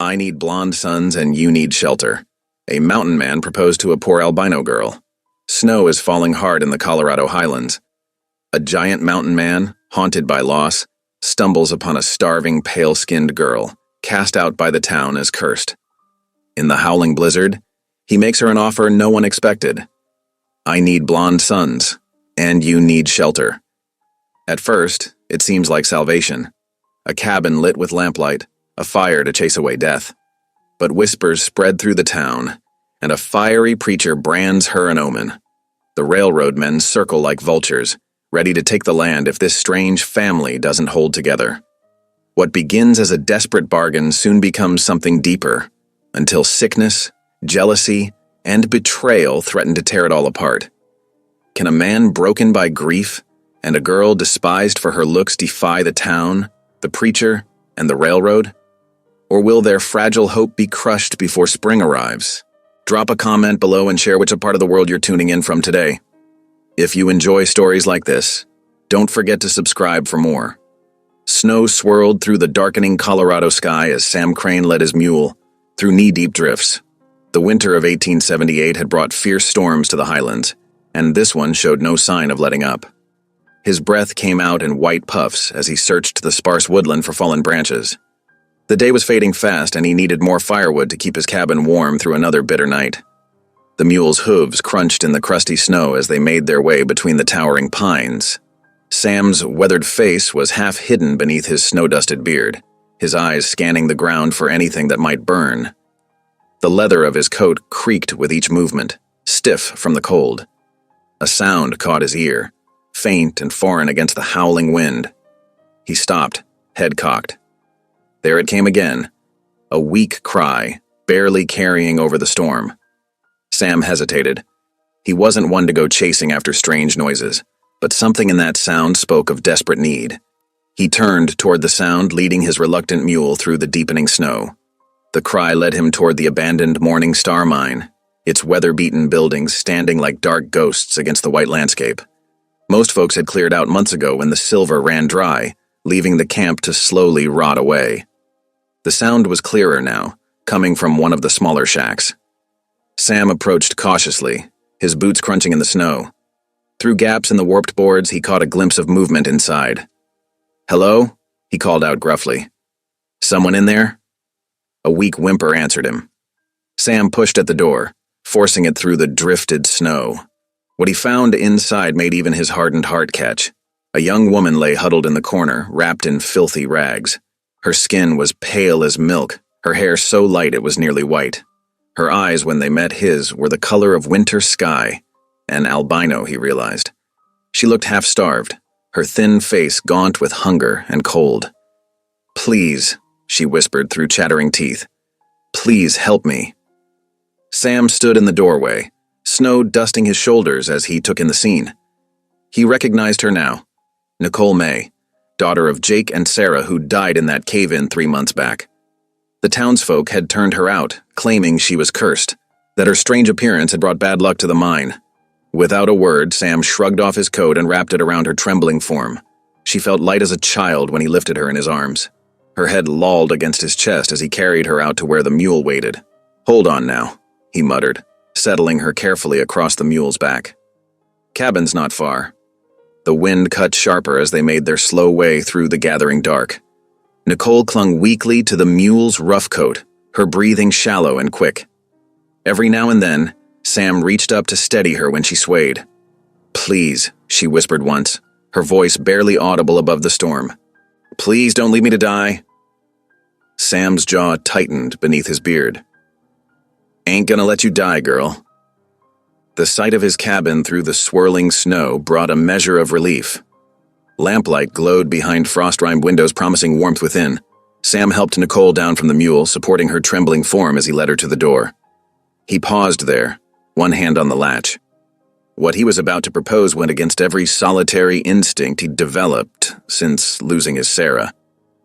I need blonde sons and you need shelter. A mountain man proposed to a poor albino girl. Snow is falling hard in the Colorado highlands. A giant mountain man, haunted by loss, stumbles upon a starving, pale-skinned girl, cast out by the town as cursed. In the howling blizzard, he makes her an offer no one expected. I need blonde sons, and you need shelter. At first, it seems like salvation. A cabin lit with lamplight, a fire to chase away death. But whispers spread through the town, and a fiery preacher brands her an omen. The railroad men circle like vultures, ready to take the land if this strange family doesn't hold together. What begins as a desperate bargain soon becomes something deeper, until sickness, jealousy, and betrayal threaten to tear it all apart. Can a man broken by grief and a girl despised for her looks defy the town, the preacher, and the railroad? Or will their fragile hope be crushed before spring arrives? Drop a comment below and share which part of the world you're tuning in from today. If you enjoy stories like this, don't forget to subscribe for more. Snow swirled through the darkening Colorado sky as Sam Crane led his mule through knee-deep drifts. The winter of 1878 had brought fierce storms to the highlands, and this one showed no sign of letting up. His breath came out in white puffs as he searched the sparse woodland for fallen branches. The day was fading fast, and he needed more firewood to keep his cabin warm through another bitter night. The mule's hooves crunched in the crusty snow as they made their way between the towering pines. Sam's weathered face was half hidden beneath his snow-dusted beard, his eyes scanning the ground for anything that might burn. The leather of his coat creaked with each movement, stiff from the cold. A sound caught his ear, faint and foreign against the howling wind. He stopped, head cocked. There it came again, a weak cry, barely carrying over the storm. Sam hesitated. He wasn't one to go chasing after strange noises, but something in that sound spoke of desperate need. He turned toward the sound, leading his reluctant mule through the deepening snow. The cry led him toward the abandoned Morning Star mine, its weather-beaten buildings standing like dark ghosts against the white landscape. Most folks had cleared out months ago when the silver ran dry, leaving the camp to slowly rot away. The sound was clearer now, coming from one of the smaller shacks. Sam approached cautiously, his boots crunching in the snow. Through gaps in the warped boards, he caught a glimpse of movement inside. "Hello?" he called out gruffly. "Someone in there?" A weak whimper answered him. Sam pushed at the door, forcing it through the drifted snow. What he found inside made even his hardened heart catch. A young woman lay huddled in the corner, wrapped in filthy rags. Her skin was pale as milk, her hair so light it was nearly white. Her eyes, when they met his, were the color of winter sky. An albino, he realized. She looked half-starved, her thin face gaunt with hunger and cold. "Please," she whispered through chattering teeth. "Please help me." Sam stood in the doorway, snow dusting his shoulders as he took in the scene. He recognized her now, Nicole May, daughter of Jake and Sarah, who died in that cave-in 3 months back. The townsfolk had turned her out, claiming she was cursed, that her strange appearance had brought bad luck to the mine. Without a word, Sam shrugged off his coat and wrapped it around her trembling form. She felt light as a child when he lifted her in his arms. Her head lolled against his chest as he carried her out to where the mule waited. "Hold on now," he muttered, settling her carefully across the mule's back. "Cabin's not far." The wind cut sharper as they made their slow way through the gathering dark. Nicole clung weakly to the mule's rough coat, her breathing shallow and quick. Every now and then, Sam reached up to steady her when she swayed. "Please," she whispered once, her voice barely audible above the storm. "Please don't leave me to die." Sam's jaw tightened beneath his beard. "Ain't gonna let you die, girl." The sight of his cabin through the swirling snow brought a measure of relief. Lamplight glowed behind frost-rimed windows, promising warmth within. Sam helped Nicole down from the mule, supporting her trembling form as he led her to the door. He paused there, one hand on the latch. What he was about to propose went against every solitary instinct he'd developed since losing his Sarah.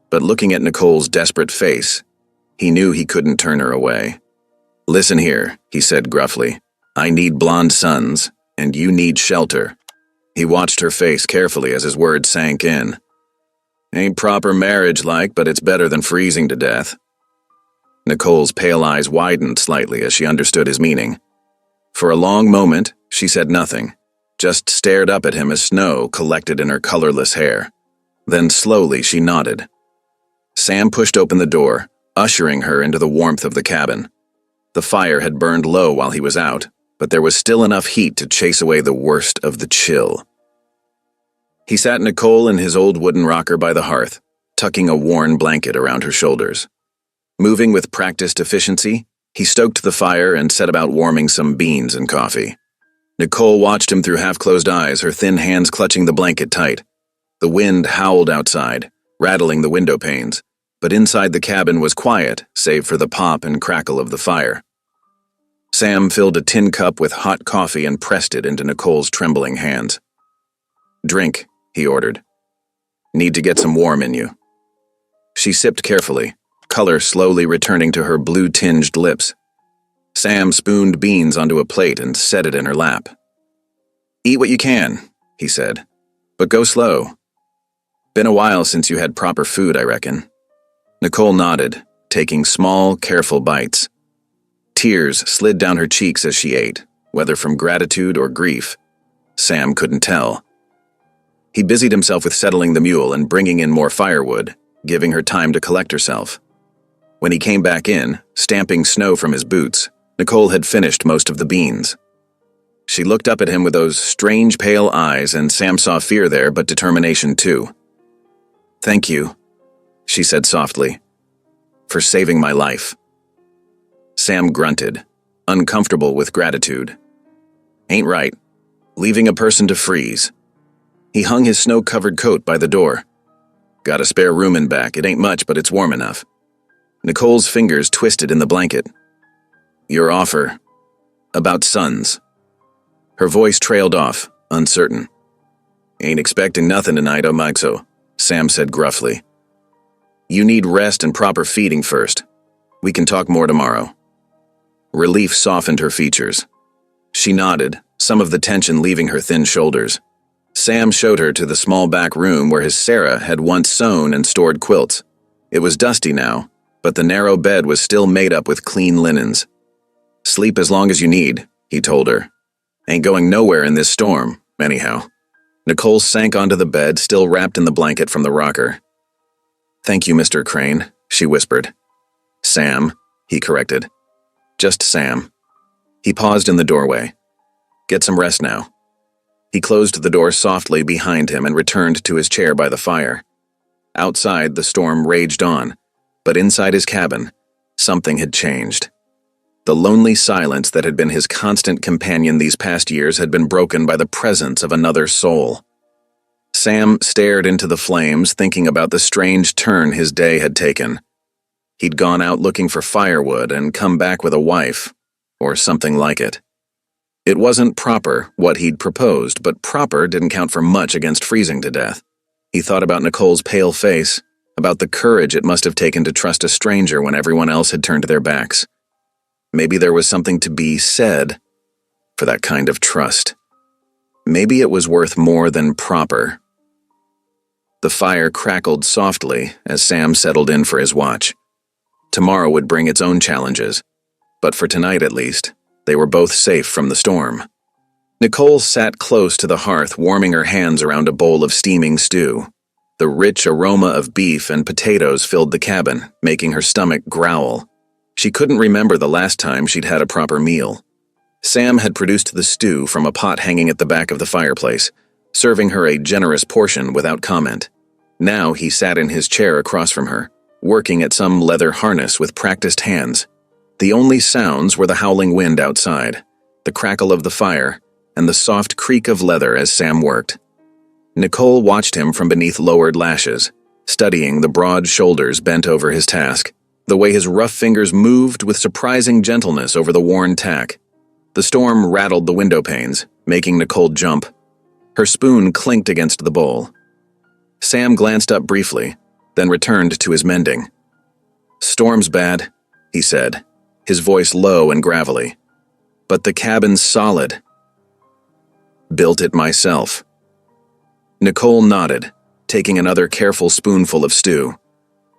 But looking at Nicole's desperate face, he knew he couldn't turn her away. "Listen here," he said gruffly. "I need blonde sons, and you need shelter." He watched her face carefully as his words sank in. "Ain't proper marriage-like, but it's better than freezing to death." Nicole's pale eyes widened slightly as she understood his meaning. For a long moment, she said nothing, just stared up at him as snow collected in her colorless hair. Then slowly she nodded. Sam pushed open the door, ushering her into the warmth of the cabin. The fire had burned low while he was out, but there was still enough heat to chase away the worst of the chill. He sat Nicole in his old wooden rocker by the hearth, tucking a worn blanket around her shoulders. Moving with practiced efficiency, he stoked the fire and set about warming some beans and coffee. Nicole watched him through half-closed eyes, her thin hands clutching the blanket tight. The wind howled outside, rattling the window panes, but inside the cabin was quiet, save for the pop and crackle of the fire. Sam filled a tin cup with hot coffee and pressed it into Nicole's trembling hands. "Drink," he ordered. "Need to get some warm in you." She sipped carefully, color slowly returning to her blue-tinged lips. Sam spooned beans onto a plate and set it in her lap. "Eat what you can," he said, "but go slow. Been a while since you had proper food, I reckon." Nicole nodded, taking small, careful bites. Tears slid down her cheeks as she ate, whether from gratitude or grief. Sam couldn't tell. He busied himself with settling the mule and bringing in more firewood, giving her time to collect herself. When he came back in, stamping snow from his boots, Nicole had finished most of the beans. She looked up at him with those strange pale eyes, and Sam saw fear there, but determination too. "Thank you," she said softly, "for saving my life." Sam grunted, uncomfortable with gratitude. "Ain't right. Leaving a person to freeze." He hung his snow-covered coat by the door. "Got a spare room in back. It ain't much, but it's warm enough." Nicole's fingers twisted in the blanket. "Your offer. About sons." Her voice trailed off, uncertain. "Ain't expecting nothing tonight, Omixo," Sam said gruffly. "You need rest and proper feeding first. We can talk more tomorrow." Relief softened her features. She nodded, some of the tension leaving her thin shoulders. Sam showed her to the small back room where his Sarah had once sewn and stored quilts. It was dusty now, but the narrow bed was still made up with clean linens. "Sleep as long as you need," he told her. "Ain't going nowhere in this storm, anyhow." Nicole sank onto the bed, still wrapped in the blanket from the rocker. "Thank you, Mr. Crane," she whispered. "Sam," he corrected. "Just Sam." He paused in the doorway. "Get some rest now." He closed the door softly behind him and returned to his chair by the fire. Outside, the storm raged on, but inside his cabin, something had changed. The lonely silence that had been his constant companion these past years had been broken by the presence of another soul. Sam stared into the flames, thinking about the strange turn his day had taken. He'd gone out looking for firewood and come back with a wife, or something like it. It wasn't proper, what he'd proposed, but proper didn't count for much against freezing to death. He thought about Nicole's pale face, about the courage it must have taken to trust a stranger when everyone else had turned their backs. Maybe there was something to be said for that kind of trust. Maybe it was worth more than proper. The fire crackled softly as Sam settled in for his watch. Tomorrow would bring its own challenges, but for tonight at least, they were both safe from the storm. Nicole sat close to the hearth, warming her hands around a bowl of steaming stew. The rich aroma of beef and potatoes filled the cabin, making her stomach growl. She couldn't remember the last time she'd had a proper meal. Sam had produced the stew from a pot hanging at the back of the fireplace, serving her a generous portion without comment. Now he sat in his chair across from her, working at some leather harness with practiced hands. The only sounds were the howling wind outside, the crackle of the fire, and the soft creak of leather as Sam worked. Nicole watched him from beneath lowered lashes, studying the broad shoulders bent over his task, the way his rough fingers moved with surprising gentleness over the worn tack. The storm rattled the window panes, making Nicole jump. Her spoon clinked against the bowl. Sam glanced up briefly, then returned to his mending. "Storm's bad," he said, his voice low and gravelly. "But the cabin's solid. Built it myself." Nicole nodded, taking another careful spoonful of stew.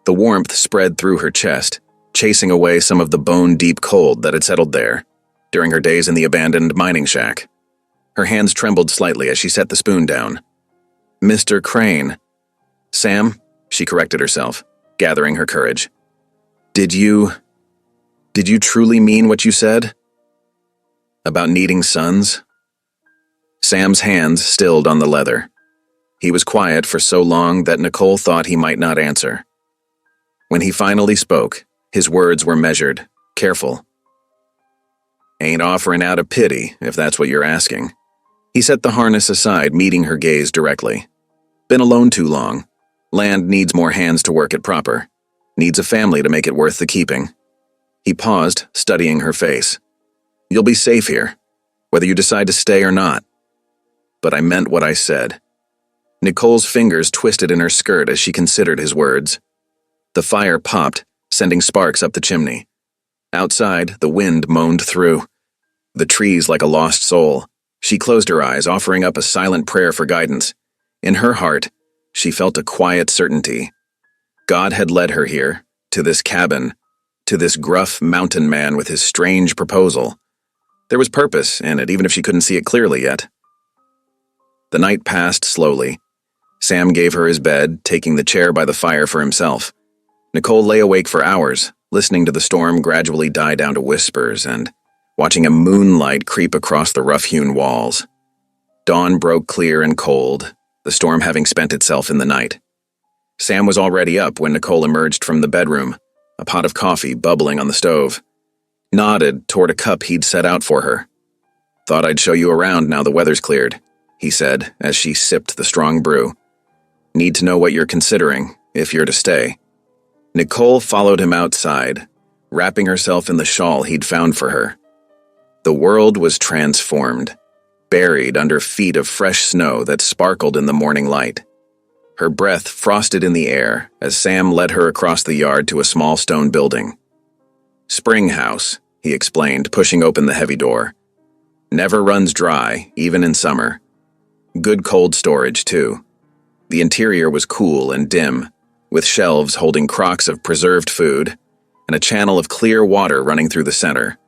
The warmth spread through her chest, chasing away some of the bone-deep cold that had settled there during her days in the abandoned mining shack. Her hands trembled slightly as she set the spoon down. "Mr. Crane." "Sam," she corrected herself, gathering her courage. Did you truly mean what you said? About needing sons?" Sam's hands stilled on the leather. He was quiet for so long that Nicole thought he might not answer. When he finally spoke, his words were measured, careful. "Ain't offering out of pity, if that's what you're asking." He set the harness aside, meeting her gaze directly. "Been alone too long. Land needs more hands to work it proper. Needs a family to make it worth the keeping." He paused, studying her face. "You'll be safe here, whether you decide to stay or not." "But I meant what I said." Nicole's fingers twisted in her skirt as she considered his words. The fire popped, sending sparks up the chimney. Outside, the wind moaned through. The trees like a lost soul. She closed her eyes, offering up a silent prayer for guidance. In her heart, she felt a quiet certainty. God had led her here, to this cabin, to this gruff mountain man with his strange proposal. There was purpose in it, even if she couldn't see it clearly yet. The night passed slowly. Sam gave her his bed, taking the chair by the fire for himself. Nicole lay awake for hours, listening to the storm gradually die down to whispers and watching a moonlight creep across the rough-hewn walls. Dawn broke clear and cold, the storm having spent itself in the night. Sam was already up when Nicole emerged from the bedroom, a pot of coffee bubbling on the stove. Nodded toward a cup he'd set out for her. "Thought I'd show you around now the weather's cleared," he said as she sipped the strong brew. "Need to know what you're considering, if you're to stay." Nicole followed him outside, wrapping herself in the shawl he'd found for her. The world was transformed, buried under feet of fresh snow that sparkled in the morning light. Her breath frosted in the air as Sam led her across the yard to a small stone building. "Spring house," he explained, pushing open the heavy door. "Never runs dry, even in summer. Good cold storage, too." The interior was cool and dim, with shelves holding crocks of preserved food and a channel of clear water running through the center.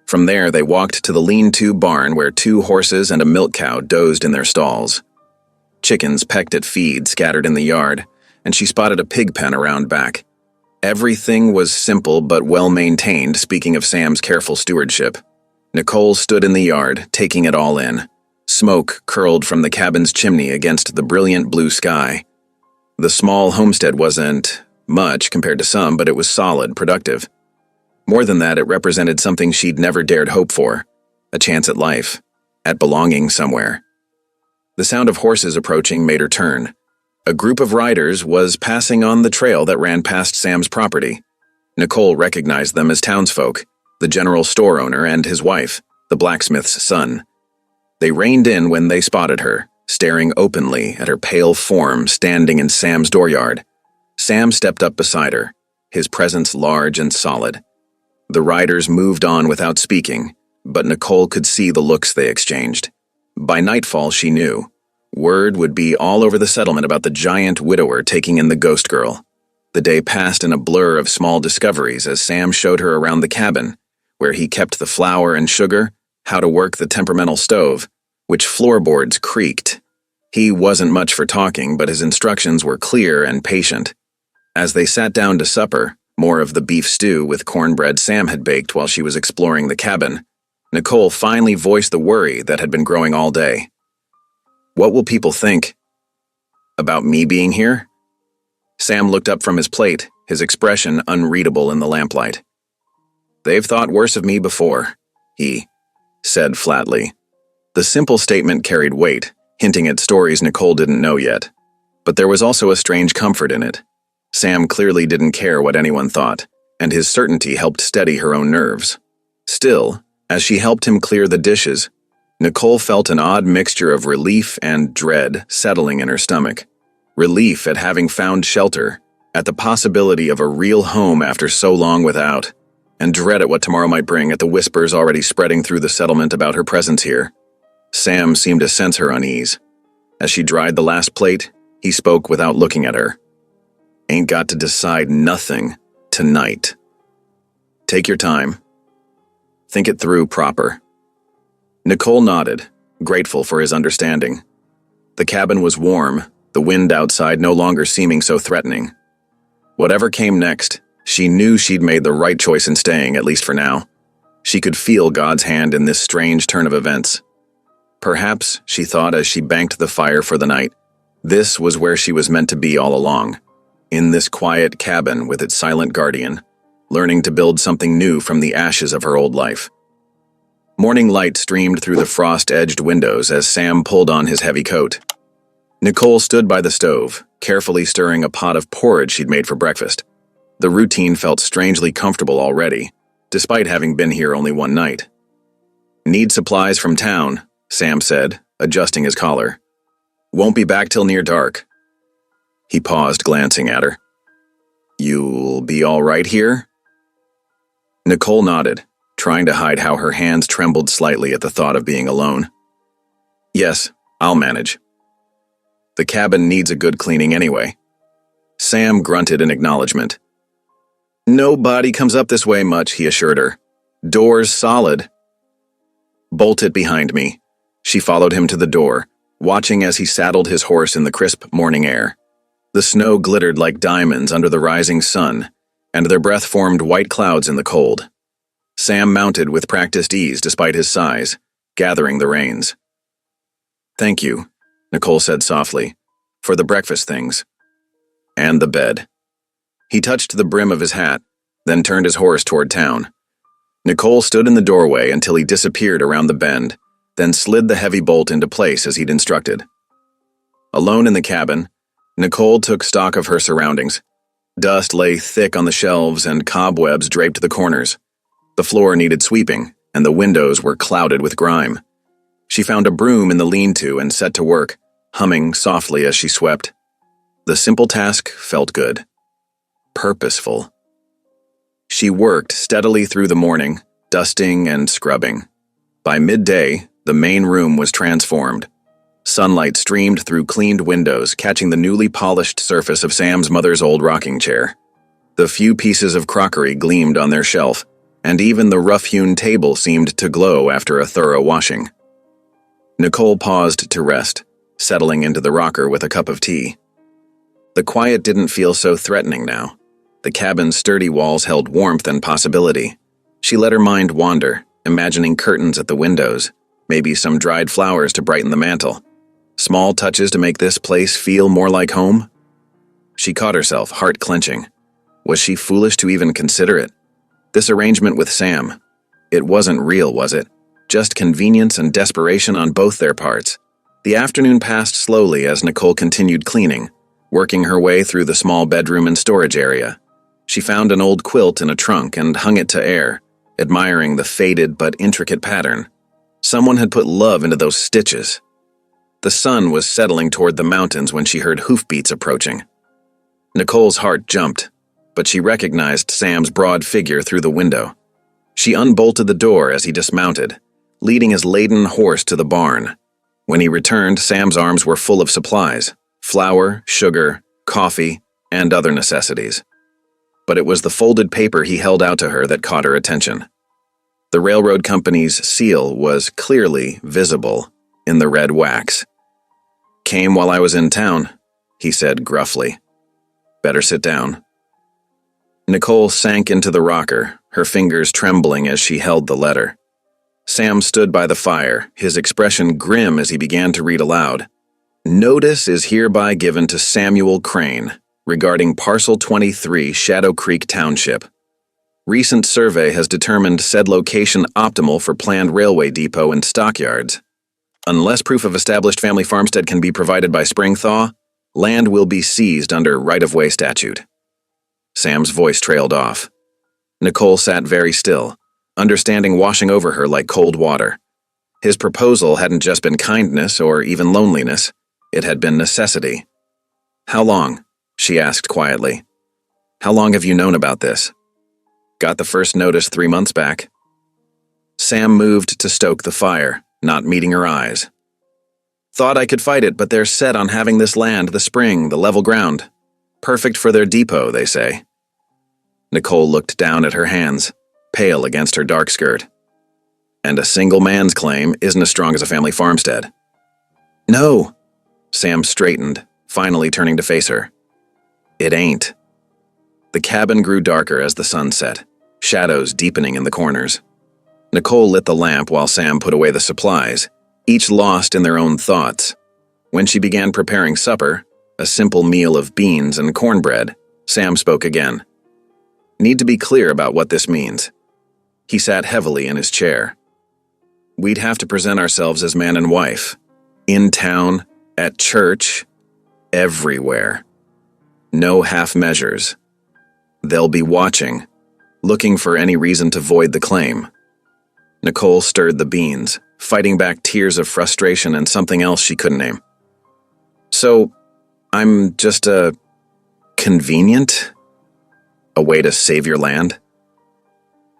From there, they walked to the lean-to barn where 2 horses and a milk cow dozed in their stalls. Chickens pecked at feed scattered in the yard, and she spotted a pig pen around back. Everything was simple but well-maintained, speaking of Sam's careful stewardship. Nicole stood in the yard, taking it all in. Smoke curled from the cabin's chimney against the brilliant blue sky. The small homestead wasn't much compared to some, but it was solid, productive. More than that, it represented something she'd never dared hope for, a chance at life, at belonging somewhere. The sound of horses approaching made her turn. A group of riders was passing on the trail that ran past Sam's property. Nicole recognized them as townsfolk, the general store owner and his wife, the blacksmith's son. They reined in when they spotted her, staring openly at her pale form standing in Sam's dooryard. Sam stepped up beside her, his presence large and solid. The riders moved on without speaking, but Nicole could see the looks they exchanged. By nightfall, she knew. Word would be all over the settlement about the giant widower taking in the ghost girl. The day passed in a blur of small discoveries as Sam showed her around the cabin, where he kept the flour and sugar, how to work the temperamental stove, which floorboards creaked. He wasn't much for talking, but his instructions were clear and patient. As they sat down to supper, more of the beef stew with cornbread Sam had baked while she was exploring the cabin, Nicole finally voiced the worry that had been growing all day. "What will people think? About me being here?" Sam looked up from his plate, his expression unreadable in the lamplight. "They've thought worse of me before," he said flatly. The simple statement carried weight, hinting at stories Nicole didn't know yet. But there was also a strange comfort in it. Sam clearly didn't care what anyone thought, and his certainty helped steady her own nerves. Still, as she helped him clear the dishes, Nicole felt an odd mixture of relief and dread settling in her stomach. Relief at having found shelter, at the possibility of a real home after so long without, and dread at what tomorrow might bring at the whispers already spreading through the settlement about her presence here. Sam seemed to sense her unease. As she dried the last plate, he spoke without looking at her. "Ain't got to decide nothing tonight." Take your time. Think it through proper. Nicole nodded, grateful for his understanding. The cabin was warm, the wind outside no longer seeming so threatening. Whatever came next, she knew she'd made the right choice in staying, at least for now. She could feel God's hand in this strange turn of events. Perhaps, she thought as she banked the fire for the night, this was where she was meant to be all along, in this quiet cabin with its silent guardian, learning to build something new from the ashes of her old life. Morning light streamed through the frost-edged windows as Sam pulled on his heavy coat. Nicole stood by the stove, carefully stirring a pot of porridge she'd made for breakfast. The routine felt strangely comfortable already, despite having been here only one night. "Need supplies from town," Sam said, adjusting his collar. "Won't be back till near dark." He paused, glancing at her. "You'll be all right here?" Nicole nodded, trying to hide how her hands trembled slightly at the thought of being alone. "Yes, I'll manage. The cabin needs a good cleaning anyway." Sam grunted in acknowledgement. "Nobody comes up this way much," he assured her. "Door's solid." "Bolt it behind me." She followed him to the door, watching as he saddled his horse in the crisp morning air. The snow glittered like diamonds under the rising sun, and their breath formed white clouds in the cold. Sam mounted with practiced ease despite his size, gathering the reins. "Thank you," Nicole said softly, "for the breakfast things. And the bed." He touched the brim of his hat, then turned his horse toward town. Nicole stood in the doorway until he disappeared around the bend, then slid the heavy bolt into place as he'd instructed. Alone in the cabin, Nicole took stock of her surroundings. Dust lay thick on the shelves and cobwebs draped the corners. The floor needed sweeping, and the windows were clouded with grime. She found a broom in the lean-to and set to work, humming softly as she swept. The simple task felt good. Purposeful. She worked steadily through the morning, dusting and scrubbing. By midday, the main room was transformed. Sunlight streamed through cleaned windows, catching the newly polished surface of Sam's mother's old rocking chair. The few pieces of crockery gleamed on their shelf, and even the rough-hewn table seemed to glow after a thorough washing. Nicole paused to rest, settling into the rocker with a cup of tea. The quiet didn't feel so threatening now. The cabin's sturdy walls held warmth and possibility. She let her mind wander, imagining curtains at the windows, maybe some dried flowers to brighten the mantel. Small touches to make this place feel more like home? She caught herself, heart clenching. Was she foolish to even consider it? This arrangement with Sam, it wasn't real, was it? Just convenience and desperation on both their parts. The afternoon passed slowly as Nicole continued cleaning, working her way through the small bedroom and storage area. She found an old quilt in a trunk and hung it to air, admiring the faded but intricate pattern. Someone had put love into those stitches. The sun was settling toward the mountains when she heard hoofbeats approaching. Nicole's heart jumped, but she recognized Sam's broad figure through the window. She unbolted the door as he dismounted, leading his laden horse to the barn. When he returned, Sam's arms were full of supplies: flour, sugar, coffee, and other necessities. But it was the folded paper he held out to her that caught her attention. The railroad company's seal was clearly visible in the red wax. "Came while I was in town," he said gruffly. "Better sit down." Nicole sank into the rocker, her fingers trembling as she held the letter. Sam stood by the fire, his expression grim as he began to read aloud. "Notice is hereby given to Samuel Crane regarding Parcel 23, Shadow Creek Township. Recent survey has determined said location optimal for planned railway depot and stockyards. Unless proof of established family farmstead can be provided by spring thaw, land will be seized under right-of-way statute." Sam's voice trailed off. Nicole sat very still, understanding washing over her like cold water. His proposal hadn't just been kindness or even loneliness, it had been necessity. "How long?" she asked quietly. "How long have you known about this?" "Got the first notice 3 months back." Sam moved to stoke the fire, not meeting her eyes. "Thought I could fight it, but they're set on having this land, the spring, the level ground. Perfect for their depot, they say." Nicole looked down at her hands. pale against her dark skirt. And a single man's claim isn't as strong as a family farmstead. No, Sam straightened, finally turning to face her. It ain't. The cabin grew darker as the sun set, shadows deepening in the corners. Nicole lit the lamp while Sam put away the supplies, each lost in their own thoughts. When she began preparing supper, a simple meal of beans and cornbread, Sam spoke again. Need to be clear about what this means. He sat heavily in his chair. We'd have to present ourselves as man and wife. In town, at church, everywhere. No half measures. They'll be watching, looking for any reason to void the claim. Nicole stirred the beans, fighting back tears of frustration and something else she couldn't name. So, I'm just a convenient? A way to save your land?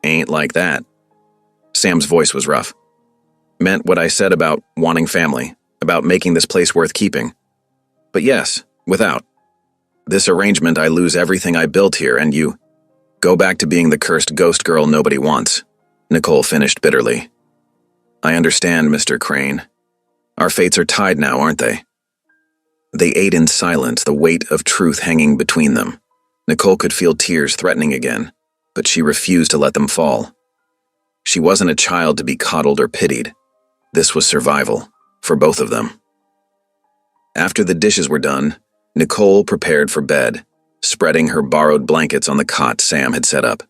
Ain't like that. Sam's voice was rough. Meant what I said about wanting family, about making this place worth keeping. But yes, without this arrangement, I lose everything I built here, and you go back to being the cursed ghost girl nobody wants, Nicole finished bitterly. I understand, Mr. Crane. Our fates are tied now, aren't they? They ate in silence, the weight of truth hanging between them. Nicole could feel tears threatening again, but she refused to let them fall. She wasn't a child to be coddled or pitied. This was survival, for both of them. After the dishes were done, Nicole prepared for bed, spreading her borrowed blankets on the cot Sam had set up.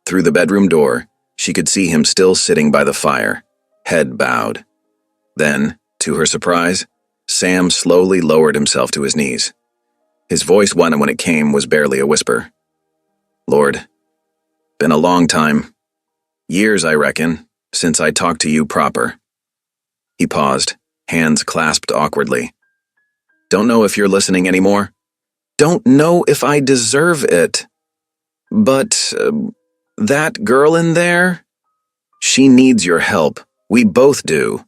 Through the bedroom door, she could see him still sitting by the fire, head bowed. Then, to her surprise, Sam slowly lowered himself to his knees. His voice, when it came, was barely a whisper. Lord, been a long time. Years, I reckon, since I talked to you proper. He paused, hands clasped awkwardly. Don't know if you're listening anymore. Don't know if I deserve it. But, that girl in there? She needs your help. We both do.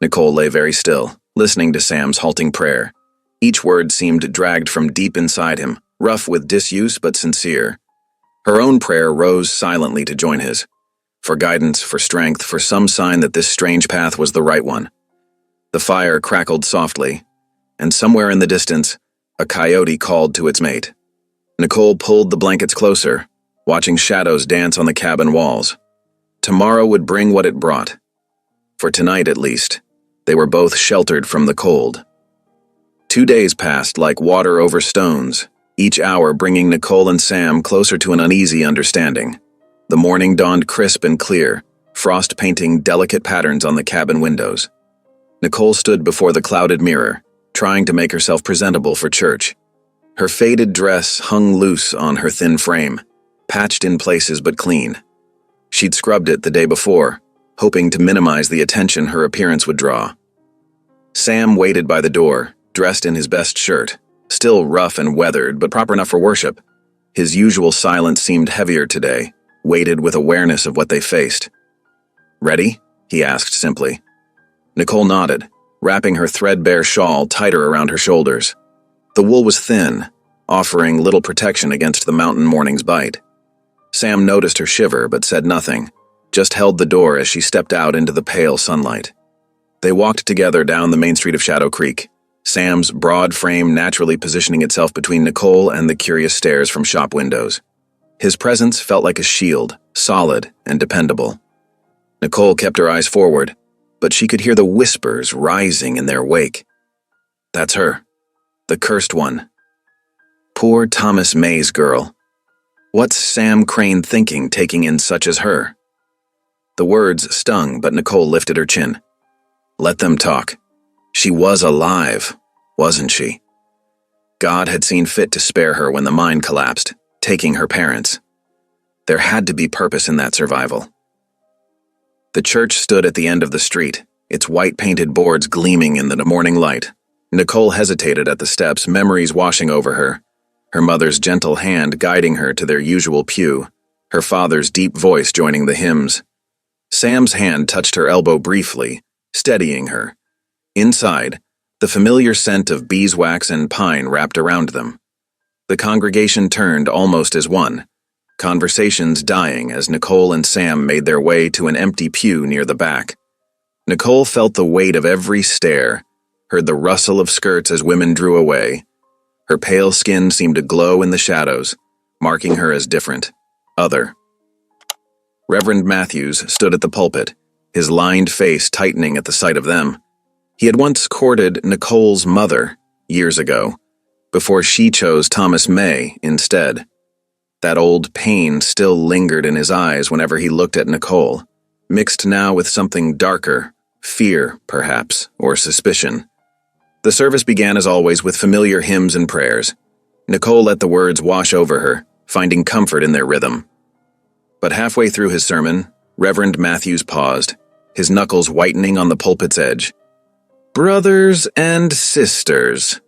Nicole lay very still, listening to Sam's halting prayer. Each word seemed dragged from deep inside him, rough with disuse but sincere. Her own prayer rose silently to join his, for guidance, for strength, for some sign that this strange path was the right one. The fire crackled softly, and somewhere in the distance, a coyote called to its mate. Nicole pulled the blankets closer, watching shadows dance on the cabin walls. Tomorrow would bring what it brought. For tonight, at least, they were both sheltered from the cold. 2 days passed like water over stones, each hour bringing Nicole and Sam closer to an uneasy understanding. The morning dawned crisp and clear, frost painting delicate patterns on the cabin windows. Nicole stood before the clouded mirror, trying to make herself presentable for church. Her faded dress hung loose on her thin frame, patched in places but clean. She'd scrubbed it the day before, hoping to minimize the attention her appearance would draw. Sam waited by the door, dressed in his best shirt, still rough and weathered but proper enough for worship. His usual silence seemed heavier today, weighted with awareness of what they faced. Ready? He asked simply. Nicole nodded, wrapping her threadbare shawl tighter around her shoulders. The wool was thin, offering little protection against the mountain morning's bite. Sam noticed her shiver but said nothing, just held the door as she stepped out into the pale sunlight. They walked together down the main street of Shadow Creek, Sam's broad frame naturally positioning itself between Nicole and the curious stares from shop windows. His presence felt like a shield, solid and dependable. Nicole kept her eyes forward, but she could hear the whispers rising in their wake. That's her, the cursed one. Poor Thomas May's girl. What's Sam Crane thinking taking in such as her? The words stung, but Nicole lifted her chin. Let them talk. She was alive, wasn't she? God had seen fit to spare her when the mine collapsed, taking her parents. There had to be purpose in that survival. The church stood at the end of the street, its white-painted boards gleaming in the morning light. Nicole hesitated at the steps, memories washing over her, her mother's gentle hand guiding her to their usual pew, her father's deep voice joining the hymns. Sam's hand touched her elbow briefly, steadying her. Inside, the familiar scent of beeswax and pine wrapped around them. The congregation turned almost as one, conversations dying as Nicole and Sam made their way to an empty pew near the back. Nicole felt the weight of every stare, heard the rustle of skirts as women drew away. Her pale skin seemed to glow in the shadows, marking her as different, other. Reverend Matthews stood at the pulpit, his lined face tightening at the sight of them. He had once courted Nicole's mother, years ago, before she chose Thomas May instead. That old pain still lingered in his eyes whenever he looked at Nicole, mixed now with something darker, fear, perhaps, or suspicion. The service began as always with familiar hymns and prayers. Nicole let the words wash over her, finding comfort in their rhythm. But halfway through his sermon, Reverend Matthews paused, his knuckles whitening on the pulpit's edge. "Brothers and sisters,"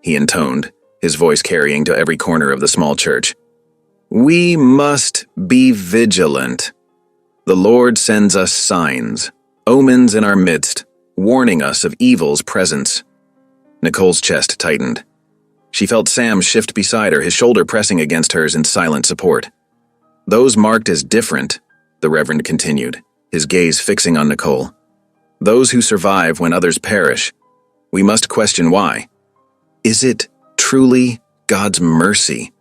he intoned, his voice carrying to every corner of the small church. "We must be vigilant. The Lord sends us signs, omens in our midst, warning us of evil's presence." Nicole's chest tightened. She felt Sam shift beside her, his shoulder pressing against hers in silent support. "Those marked as different," the Reverend continued, his gaze fixing on Nicole. "Those who survive when others perish. We must question why. Is it truly God's mercy?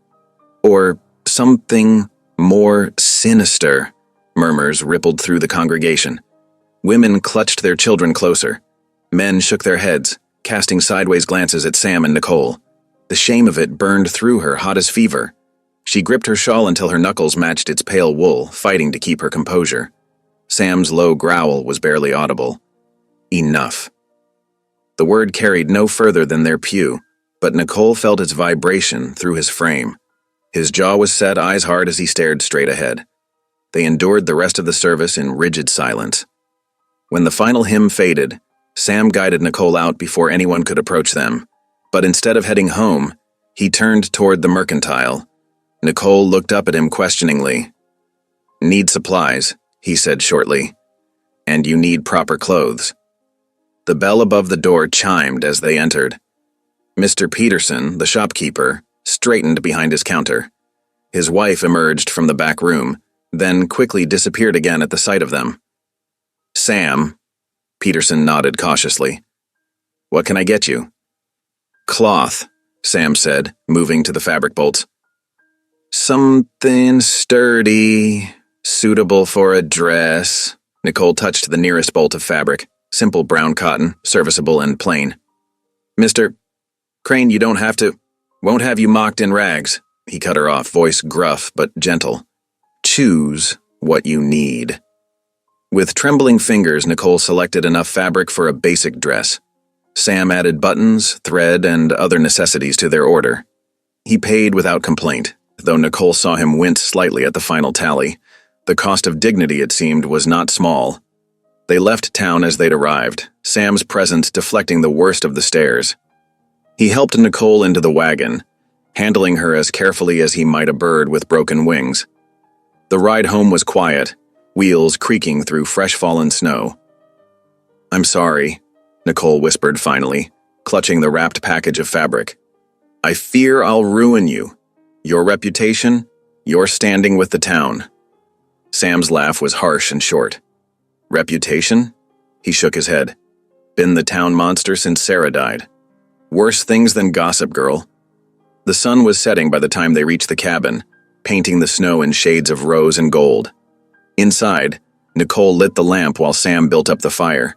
Or something more sinister?" Murmurs rippled through the congregation. Women clutched their children closer. Men shook their heads, casting sideways glances at Sam and Nicole. The shame of it burned through her, hot as fever. She gripped her shawl until her knuckles matched its pale wool, fighting to keep her composure. Sam's low growl was barely audible. Enough. The word carried no further than their pew, but Nicole felt its vibration through his frame. His jaw was set, eyes hard as he stared straight ahead. They endured the rest of the service in rigid silence. When the final hymn faded, Sam guided Nicole out before anyone could approach them. But instead of heading home, he turned toward the mercantile. Nicole looked up at him questioningly. "Need supplies," he said shortly. "And you need proper clothes." The bell above the door chimed as they entered. Mr. Peterson, the shopkeeper, straightened behind his counter. His wife emerged from the back room, then quickly disappeared again at the sight of them. "Sam," Peterson nodded cautiously. "What can I get you?" "Cloth," Sam said, moving to the fabric bolts. "Something sturdy, suitable for a dress." Nicole touched the nearest bolt of fabric, simple brown cotton, serviceable and plain. "Mr. Crane, you don't have to. Won't have you mocked in rags," he cut her off, voice gruff but gentle. "Choose what you need." With trembling fingers, Nicole selected enough fabric for a basic dress. Sam added buttons, thread, and other necessities to their order. He paid without complaint, though Nicole saw him wince slightly at the final tally. The cost of dignity, it seemed, was not small. They left town as they'd arrived, Sam's presence deflecting the worst of the stares. He helped Nicole into the wagon, handling her as carefully as he might a bird with broken wings. The ride home was quiet, wheels creaking through fresh-fallen snow. "I'm sorry," Nicole whispered finally, clutching the wrapped package of fabric. "I fear I'll ruin you. Your reputation, your standing with the town." Sam's laugh was harsh and short. "Reputation?" He shook his head. "Been the town monster since Sarah died. Worse things than Gossip Girl." The sun was setting by the time they reached the cabin, painting the snow in shades of rose and gold. Inside, Nicole lit the lamp while Sam built up the fire.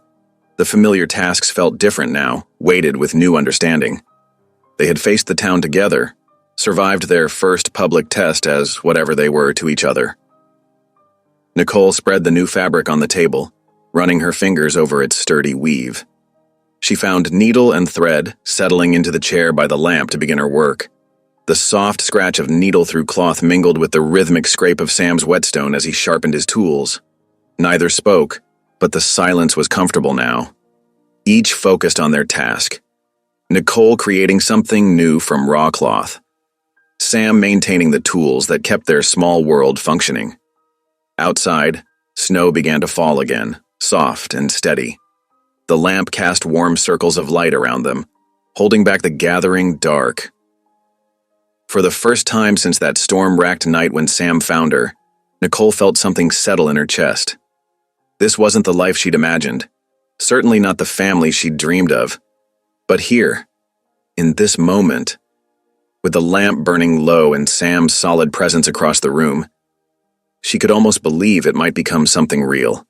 The familiar tasks felt different now, weighted with new understanding. They had faced the town together, survived their first public test as whatever they were to each other. Nicole spread the new fabric on the table, running her fingers over its sturdy weave. She found needle and thread, settling into the chair by the lamp to begin her work. The soft scratch of needle through cloth mingled with the rhythmic scrape of Sam's whetstone as he sharpened his tools. Neither spoke, but the silence was comfortable now. Each focused on their task. Nicole creating something new from raw cloth. Sam maintaining the tools that kept their small world functioning. Outside, snow began to fall again, soft and steady. The lamp cast warm circles of light around them, holding back the gathering dark. For the first time since that storm-racked night when Sam found her, Nicole felt something settle in her chest. This wasn't the life she'd imagined, certainly not the family she'd dreamed of. But here, in this moment, with the lamp burning low and Sam's solid presence across the room, she could almost believe it might become something real.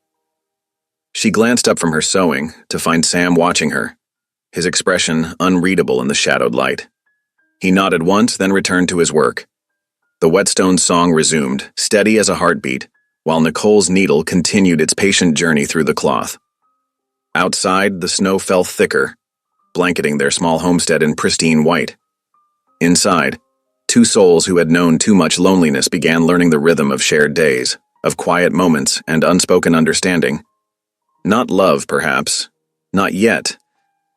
She glanced up from her sewing to find Sam watching her, his expression unreadable in the shadowed light. He nodded once, then returned to his work. The whetstone song resumed, steady as a heartbeat, while Nicole's needle continued its patient journey through the cloth. Outside, the snow fell thicker, blanketing their small homestead in pristine white. Inside, two souls who had known too much loneliness began learning the rhythm of shared days, of quiet moments and unspoken understanding. Not love, perhaps, not yet,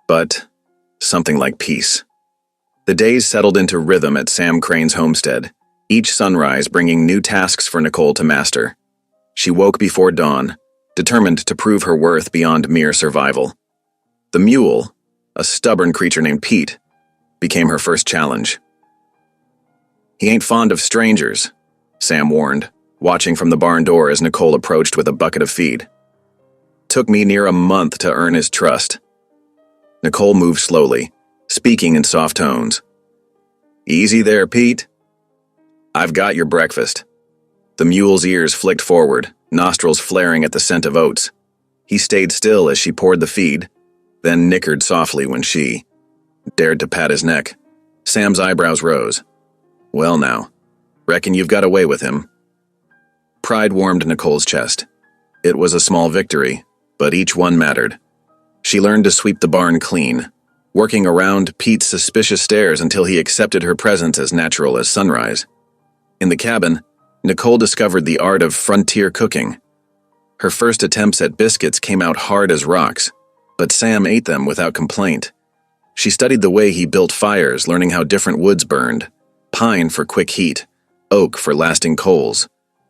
but something like peace. The days settled into rhythm at Sam Crane's homestead, each sunrise bringing new tasks for Nicole to master. She woke before dawn, determined to prove her worth beyond mere survival. The mule, a stubborn creature named Pete, became her first challenge. "He ain't fond of strangers," Sam warned, watching from the barn door as Nicole approached with a bucket of feed. "Took me near a month to earn his trust." Nicole moved slowly, speaking in soft tones. "Easy there, Pete. I've got your breakfast." The mule's ears flicked forward, nostrils flaring at the scent of oats. He stayed still as she poured the feed, then nickered softly when she dared to pat his neck. Sam's eyebrows rose. "Well now, reckon you've got away with him." Pride warmed Nicole's chest. It was a small victory, but each one mattered. She learned to sweep the barn clean, working around Pete's suspicious stares until he accepted her presence as natural as sunrise. In the cabin, Nicole discovered the art of frontier cooking. Her first attempts at biscuits came out hard as rocks, but Sam ate them without complaint. She studied the way he built fires, learning how different woods burned: pine for quick heat, oak for lasting coals.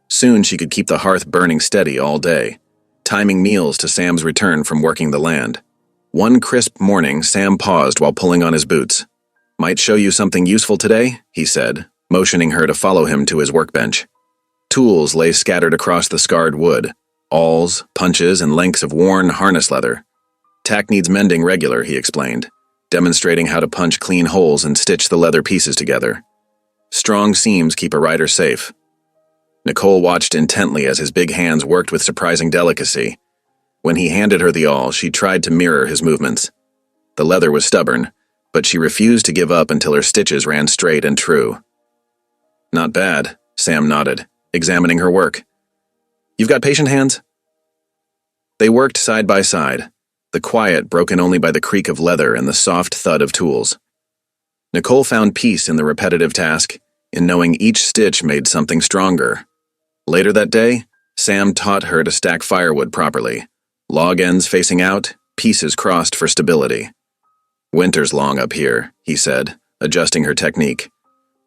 Soon she could keep the hearth burning steady all day, timing meals to Sam's return from working the land. One crisp morning, Sam paused while pulling on his boots. "Might show you something useful today," he said, motioning her to follow him to his workbench. Tools lay scattered across the scarred wood: awls, punches, and lengths of worn harness leather. "Tack needs mending regular," he explained, demonstrating how to punch clean holes and stitch the leather pieces together. "Strong seams keep a rider safe." Nicole watched intently as his big hands worked with surprising delicacy. When he handed her the awl, she tried to mirror his movements. The leather was stubborn, but she refused to give up until her stitches ran straight and true. "Not bad," Sam nodded, examining her work. "You've got patient hands?" They worked side by side, the quiet broken only by the creak of leather and the soft thud of tools. Nicole found peace in the repetitive task, in knowing each stitch made something stronger. Later that day, Sam taught her to stack firewood properly: log ends facing out, pieces crossed for stability. "Winter's long up here," he said, adjusting her technique.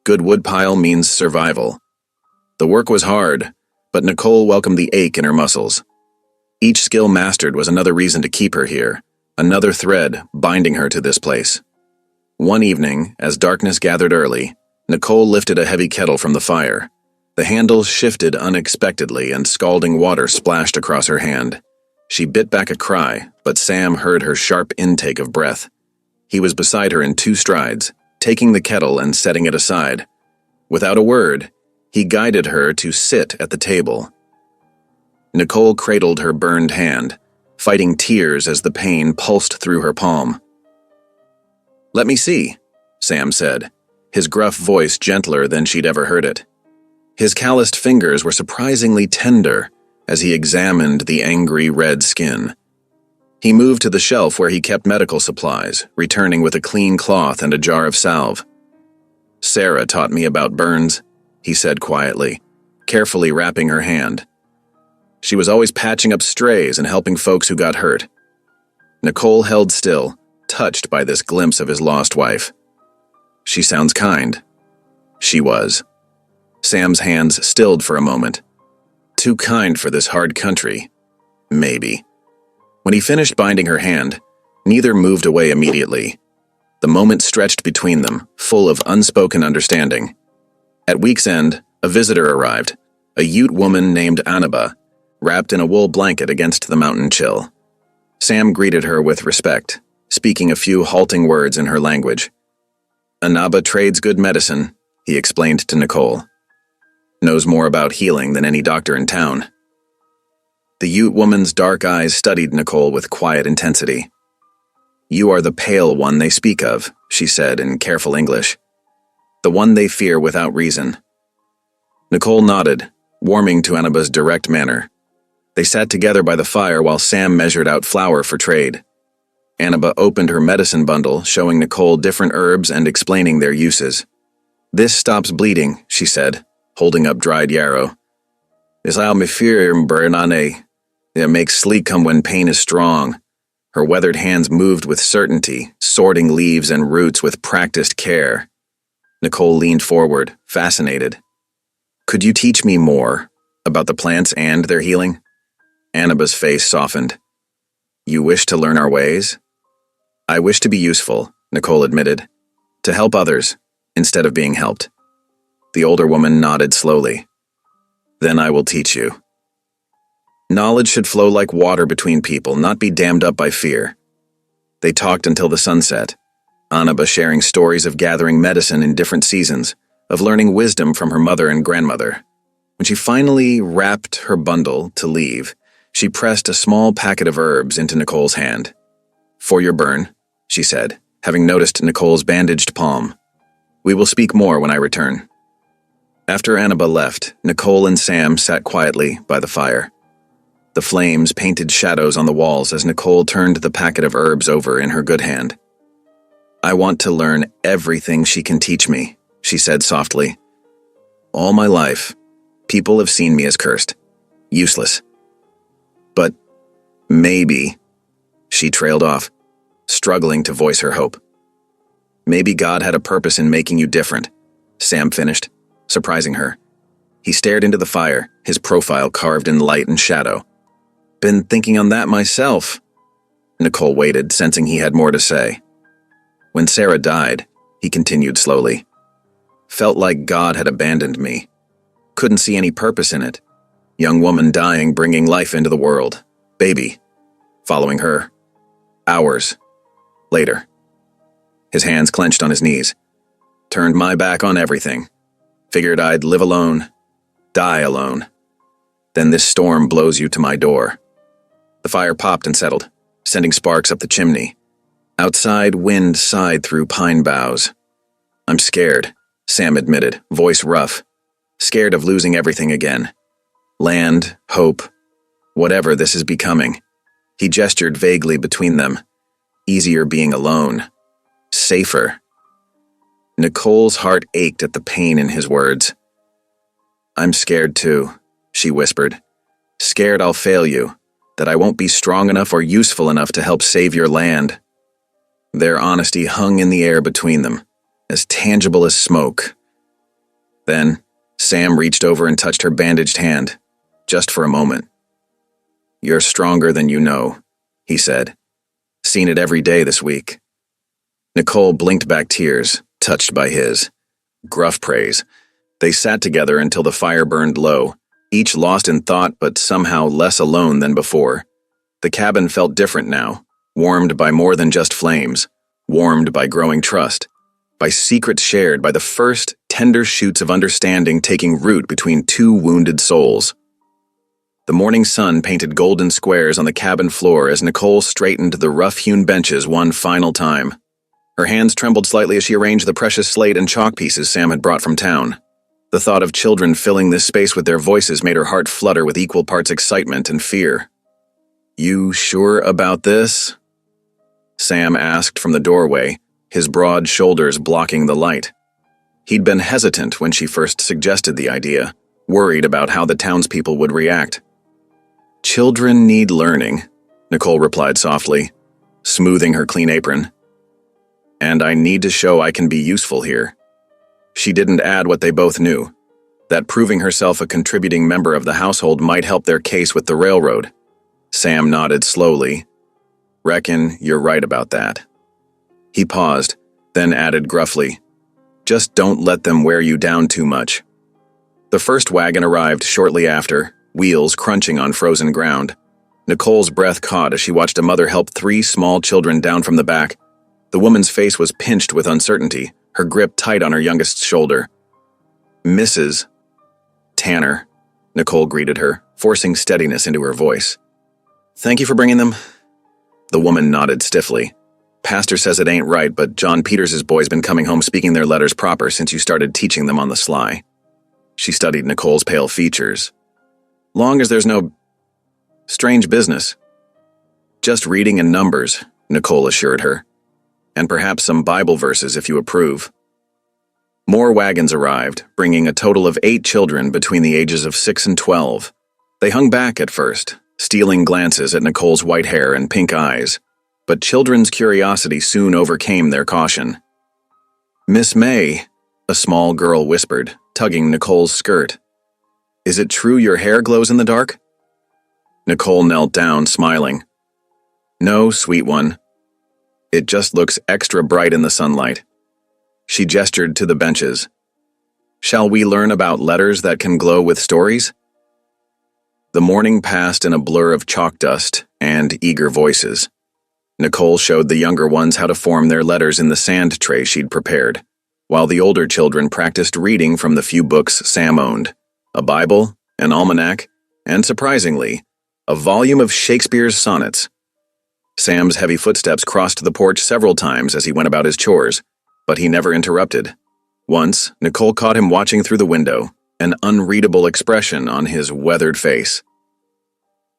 "Good woodpile means survival." The work was hard, but Nicole welcomed the ache in her muscles. Each skill mastered was another reason to keep her here, another thread binding her to this place. One evening, as darkness gathered early, Nicole lifted a heavy kettle from the fire. The handle shifted unexpectedly and scalding water splashed across her hand. She bit back a cry, but Sam heard her sharp intake of breath. He was beside her in 2 strides, taking the kettle and setting it aside. Without a word, he guided her to sit at the table. Nicole cradled her burned hand, fighting tears as the pain pulsed through her palm. "Let me see," Sam said, his gruff voice gentler than she'd ever heard it. His calloused fingers were surprisingly tender as he examined the angry red skin. He moved to the shelf where he kept medical supplies, returning with a clean cloth and a jar of salve. "Sarah taught me about burns," he said quietly, carefully wrapping her hand. "She was always patching up strays and helping folks who got hurt." Nicole held still, touched by this glimpse of his lost wife. "She sounds kind." She was. Sam's hands stilled for a moment. Too kind for this hard country. Maybe. When he finished binding her hand, neither moved away immediately. The moment stretched between them, full of unspoken understanding. At week's end, a visitor arrived, a Ute woman named Anaba, wrapped in a wool blanket against the mountain chill. Sam greeted her with respect, speaking a few halting words in her language. Anaba trades good medicine, he explained to Nicole. Knows more about healing than any doctor in town. The Ute woman's dark eyes studied Nicole with quiet intensity. You are the pale one they speak of, she said in careful English. The one they fear without reason. Nicole nodded, warming to Anaba's direct manner. They sat together by the fire while Sam measured out flour for trade. Anaba opened her medicine bundle, showing Nicole different herbs and explaining their uses. This stops bleeding, she said, holding up dried yarrow. It makes sleep come when pain is strong. Her weathered hands moved with certainty, sorting leaves and roots with practiced care. Nicole leaned forward, fascinated. Could you teach me more about the plants and their healing? Anaba's face softened. You wish to learn our ways? I wish to be useful, Nicole admitted, to help others instead of being helped. The older woman nodded slowly. Then I will teach you. Knowledge should flow like water between people, not be dammed up by fear. They talked until the sunset, Anaba sharing stories of gathering medicine in different seasons, of learning wisdom from her mother and grandmother. When she finally wrapped her bundle to leave, she pressed a small packet of herbs into Nicole's hand. For your burn, she said, having noticed Nicole's bandaged palm. We will speak more when I return. After Anaba left, Nicole and Sam sat quietly by the fire. The flames painted shadows on the walls as Nicole turned the packet of herbs over in her good hand. I want to learn everything she can teach me, she said softly. All my life, people have seen me as cursed, useless. But maybe, she trailed off, struggling to voice her hope. Maybe God had a purpose in making you different, Sam finished, surprising her. He stared into the fire, his profile carved in light and shadow. Been thinking on that myself. Nicole waited, sensing he had more to say. When Sarah died, he continued slowly. Felt like God had abandoned me. Couldn't see any purpose in it. Young woman dying, bringing life into the world. Baby. Following her. Hours. Later. His hands clenched on his knees. Turned my back on everything. Figured I'd live alone. Die alone. Then this storm blows you to my door. The fire popped and settled, sending sparks up the chimney. Outside, wind sighed through pine boughs. I'm scared, Sam admitted, voice rough. Scared of losing everything again. Land, hope, whatever this is becoming. He gestured vaguely between them. Easier being alone. Safer. Nicole's heart ached at the pain in his words. I'm scared too, she whispered. Scared I'll fail you, that I won't be strong enough or useful enough to help save your land. Their honesty hung in the air between them, as tangible as smoke. Then, Sam reached over and touched her bandaged hand, just for a moment. You're stronger than you know, he said. Seen it every day this week. Nicole blinked back tears, touched by his. Gruff praise. They sat together until the fire burned low, each lost in thought but somehow less alone than before. The cabin felt different now, warmed by more than just flames, warmed by growing trust, by secrets shared, by the first tender shoots of understanding taking root between two wounded souls. The morning sun painted golden squares on the cabin floor as Nicole straightened the rough-hewn benches one final time. Her hands trembled slightly as she arranged the precious slate and chalk pieces Sam had brought from town. The thought of children filling this space with their voices made her heart flutter with equal parts excitement and fear. You sure about this? Sam asked from the doorway, his broad shoulders blocking the light. He'd been hesitant when she first suggested the idea, worried about how the townspeople would react. Children need learning, Nicole replied softly, smoothing her clean apron. And I need to show I can be useful here. She didn't add what they both knew, that proving herself a contributing member of the household might help their case with the railroad. Sam nodded slowly. Reckon you're right about that. He paused, then added gruffly, "Just don't let them wear you down too much." The first wagon arrived shortly after, wheels crunching on frozen ground. Nicole's breath caught as she watched a mother help 3 small children down from the back. The woman's face was pinched with uncertainty, her grip tight on her youngest's shoulder. "Mrs. Tanner," Nicole greeted her, forcing steadiness into her voice. "Thank you for bringing them." The woman nodded stiffly. "Pastor says it ain't right, but John Peters' boy's been coming home speaking their letters proper since you started teaching them on the sly." She studied Nicole's pale features. "Long as there's no strange business." "Just reading and numbers," Nicole assured her. "And perhaps some Bible verses if you approve." More wagons arrived, bringing a total of 8 children between the ages of 6 and 12. They hung back at first, stealing glances at Nicole's white hair and pink eyes, but children's curiosity soon overcame their caution. "Miss May," a small girl whispered, tugging Nicole's skirt. "Is it true your hair glows in the dark?" Nicole knelt down, smiling. "No, sweet one. It just looks extra bright in the sunlight." She gestured to the benches. "Shall we learn about letters that can glow with stories?" The morning passed in a blur of chalk dust and eager voices. Nicole showed the younger ones how to form their letters in the sand tray she'd prepared, while the older children practiced reading from the few books Sam owned: a Bible, an almanac, and, surprisingly, a volume of Shakespeare's sonnets. Sam's heavy footsteps crossed the porch several times as he went about his chores, but he never interrupted. Once, Nicole caught him watching through the window, an unreadable expression on his weathered face.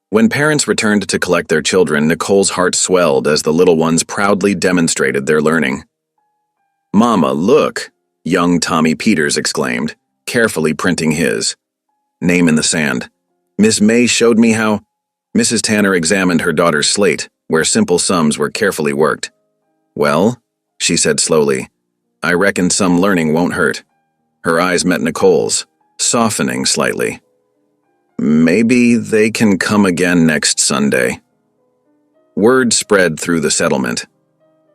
When parents returned to collect their children, Nicole's heart swelled as the little ones proudly demonstrated their learning. "Mama, look!" young Tommy Peters exclaimed, carefully printing his name in the sand. "Miss May showed me how—" Mrs. Tanner examined her daughter's slate, where simple sums were carefully worked. "Well," she said slowly, "I reckon some learning won't hurt." Her eyes met Nicole's, softening slightly. "Maybe they can come again next Sunday." Word spread through the settlement.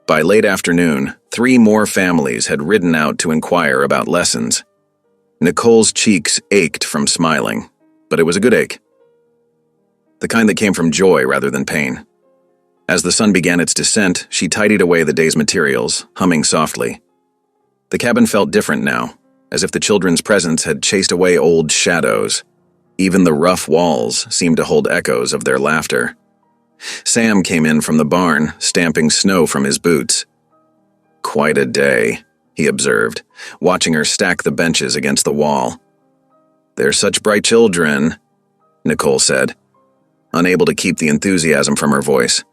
By late afternoon, 3 more families had ridden out to inquire about lessons. Nicole's cheeks ached from smiling, but it was a good ache. The kind that came from joy rather than pain. As the sun began its descent, she tidied away the day's materials, humming softly. The cabin felt different now, as if the children's presence had chased away old shadows. Even the rough walls seemed to hold echoes of their laughter. Sam came in from the barn, stamping snow from his boots. "Quite a day," he observed, watching her stack the benches against the wall. "They're such bright children," Nicole said, unable to keep the enthusiasm from her voice.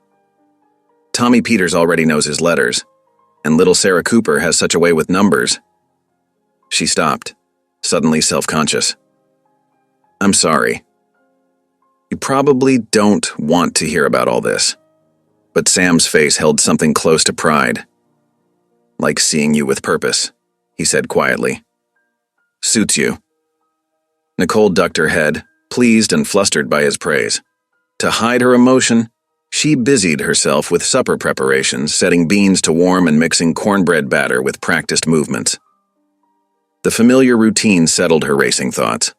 "Tommy Peters already knows his letters, and little Sarah Cooper has such a way with numbers." She stopped, suddenly self-conscious. "I'm sorry. You probably don't want to hear about all this." But Sam's face held something close to pride. "Like seeing you with purpose," he said quietly. "Suits you." Nicole ducked her head, pleased and flustered by his praise. To hide her emotion, she busied herself with supper preparations, setting beans to warm and mixing cornbread batter with practiced movements. The familiar routine settled her racing thoughts.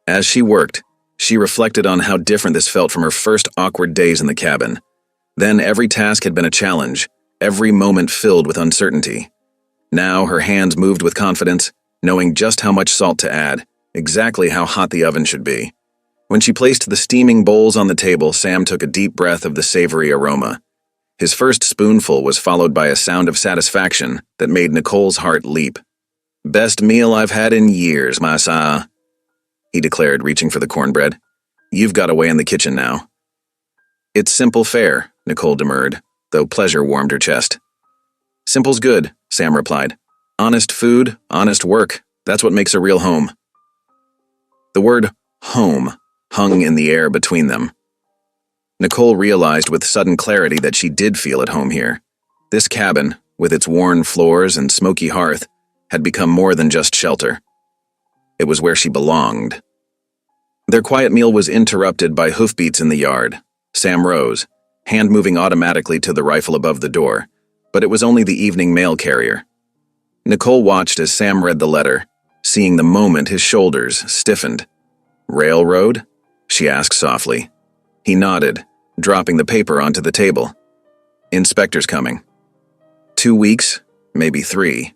As she worked, she reflected on how different this felt from her first awkward days in the cabin. Then every task had been a challenge, every moment filled with uncertainty. Now her hands moved with confidence, knowing just how much salt to add, exactly how hot the oven should be. When she placed the steaming bowls on the table, Sam took a deep breath of the savory aroma. His first spoonful was followed by a sound of satisfaction that made Nicole's heart leap. "Best meal I've had in years, massa," he declared, reaching for the cornbread. "You've got away in the kitchen now." "It's simple fare," Nicole demurred, though pleasure warmed her chest. "Simple's good," Sam replied. "Honest food, honest work, that's what makes a real home." The word home hung in the air between them. Nicole realized with sudden clarity that she did feel at home here. This cabin, with its worn floors and smoky hearth, had become more than just shelter. It was where she belonged. Their quiet meal was interrupted by hoofbeats in the yard. Sam rose, hand moving automatically to the rifle above the door, but it was only the evening mail carrier. Nicole watched as Sam read the letter. Seeing the moment, his shoulders stiffened. "Railroad?" she asked softly. He nodded, dropping the paper onto the table. "Inspector's coming." 2 weeks, maybe 3.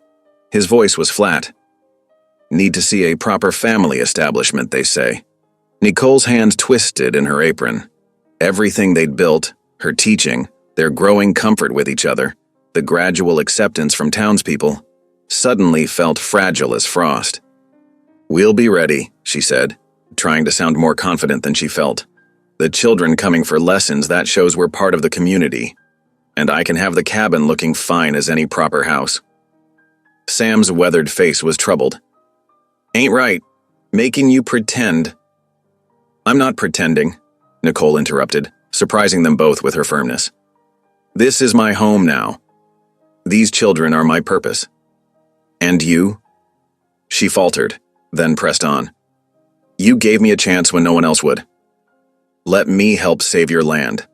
His voice was flat. "Need to see a proper family establishment, they say." Nicole's hands twisted in her apron. Everything they'd built, her teaching, their growing comfort with each other, the gradual acceptance from townspeople, suddenly felt fragile as frost. "We'll be ready," she said, trying to sound more confident than she felt. "The children coming for lessons, that shows we're part of the community. And I can have the cabin looking fine as any proper house." Sam's weathered face was troubled. "Ain't right. Making you pretend." "I'm not pretending," Nicole interrupted, surprising them both with her firmness. "This is my home now. These children are my purpose." "And you?" She faltered, then pressed on. "You gave me a chance when no one else would. Let me help save your land."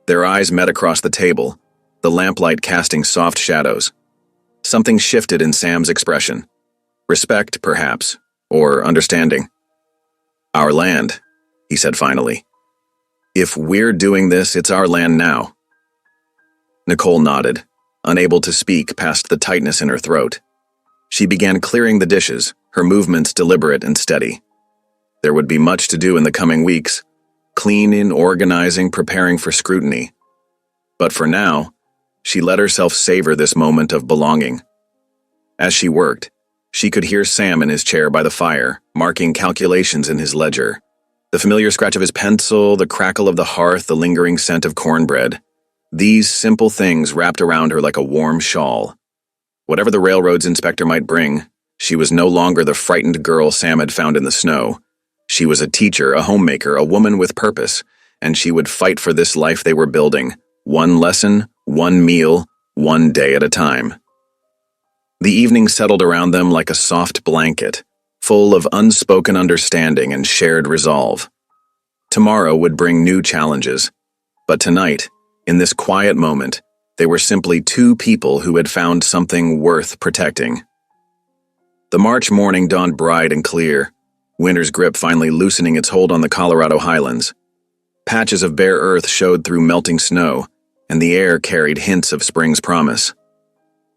Their eyes met across the table, the lamplight casting soft shadows. Something shifted in Sam's expression. Respect, perhaps, or understanding. "Our land," he said finally. "If we're doing this, it's our land now." Nicole nodded, unable to speak past the tightness in her throat. She began clearing the dishes, her movements deliberate and steady. There would be much to do in the coming weeks, cleaning, organizing, preparing for scrutiny. But for now, she let herself savor this moment of belonging. As she worked, she could hear Sam in his chair by the fire, marking calculations in his ledger. The familiar scratch of his pencil, the crackle of the hearth, the lingering scent of cornbread. These simple things wrapped around her like a warm shawl. Whatever the railroad's inspector might bring, she was no longer the frightened girl Sam had found in the snow. She was a teacher, a homemaker, a woman with purpose, and she would fight for this life they were building, one lesson, one meal, one day at a time. The evening settled around them like a soft blanket, full of unspoken understanding and shared resolve. Tomorrow would bring new challenges, but tonight, in this quiet moment, they were simply two people who had found something worth protecting. The March morning dawned bright and clear, winter's grip finally loosening its hold on the Colorado highlands. Patches of bare earth showed through melting snow, and the air carried hints of spring's promise.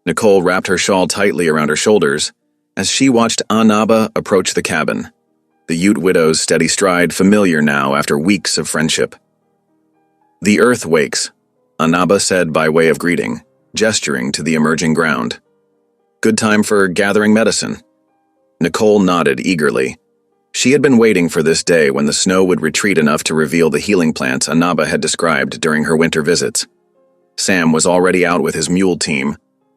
Nicole wrapped her shawl tightly around her shoulders as she watched Anaba approach the cabin, the Ute widow's steady stride familiar now after weeks of friendship. "The earth wakes," Anaba said by way of greeting, gesturing to the emerging ground. "Good time for gathering medicine." Nicole nodded eagerly. She had been waiting for this day when the snow would retreat enough to reveal the healing plants Anaba had described during her winter visits. Sam was already out with his mule team,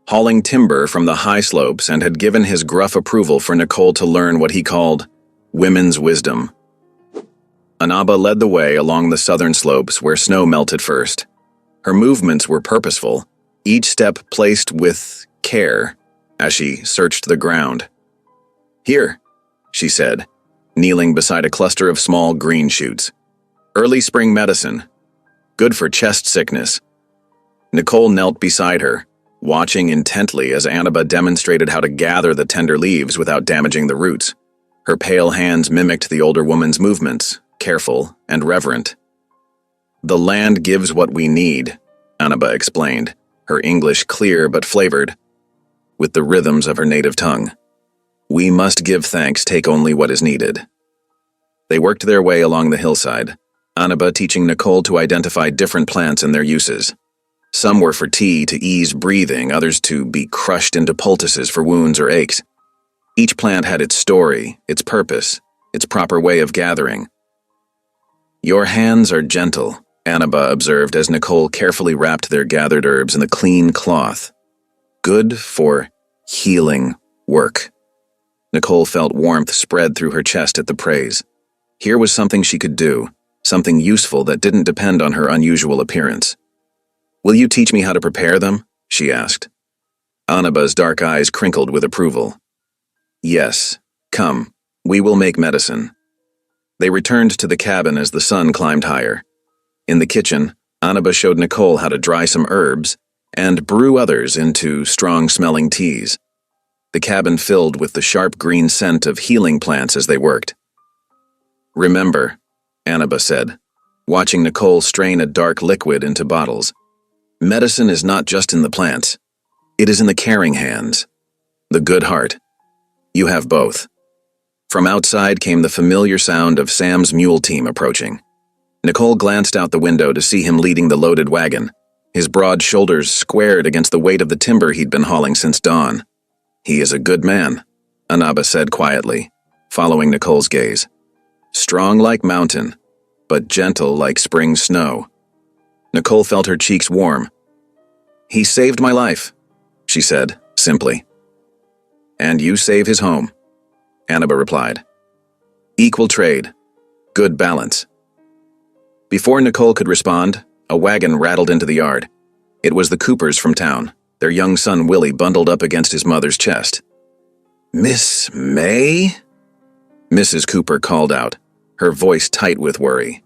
hauling timber from the high slopes, and had given his gruff approval for Nicole to learn what he called women's wisdom. Anaba led the way along the southern slopes where snow melted first. Her movements were purposeful, each step placed with care as she searched the ground. "Here," she said, kneeling beside a cluster of small green shoots. "Early spring medicine. Good for chest sickness." Nicole knelt beside her, watching intently as Anaba demonstrated how to gather the tender leaves without damaging the roots. Her pale hands mimicked the older woman's movements, careful and reverent. "The land gives what we need," Anaba explained, her English clear but flavored, with the rhythms of her native tongue. "We must give thanks, take only what is needed." They worked their way along the hillside, Anaba teaching Nicole to identify different plants and their uses. Some were for tea to ease breathing, others to be crushed into poultices for wounds or aches. Each plant had its story, its purpose, its proper way of gathering. "Your hands are gentle," Anaba observed as Nicole carefully wrapped their gathered herbs in the clean cloth. "Good for healing work." Nicole felt warmth spread through her chest at the praise. Here was something she could do, something useful that didn't depend on her unusual appearance. "Will you teach me how to prepare them?" she asked. Anaba's dark eyes crinkled with approval. "Yes, come, we will make medicine." They returned to the cabin as the sun climbed higher. In the kitchen, Anaba showed Nicole how to dry some herbs, and brew others into strong-smelling teas. The cabin filled with the sharp green scent of healing plants as they worked. "Remember," Annaba said, watching Nicole strain a dark liquid into bottles, "medicine is not just in the plants. It is in the caring hands, the good heart. You have both." From outside came the familiar sound of Sam's mule team approaching. Nicole glanced out the window to see him leading the loaded wagon, his broad shoulders squared against the weight of the timber he'd been hauling since dawn. "He is a good man," Annaba said quietly, following Nicole's gaze. "Strong like mountain, but gentle like spring snow." Nicole felt her cheeks warm. "He saved my life," she said, simply. "And you save his home," Annaba replied. "Equal trade. Good balance." Before Nicole could respond, a wagon rattled into the yard. It was the Coopers from town, their young son Willie bundled up against his mother's chest. "Miss May?" Mrs. Cooper called out, her voice tight with worry.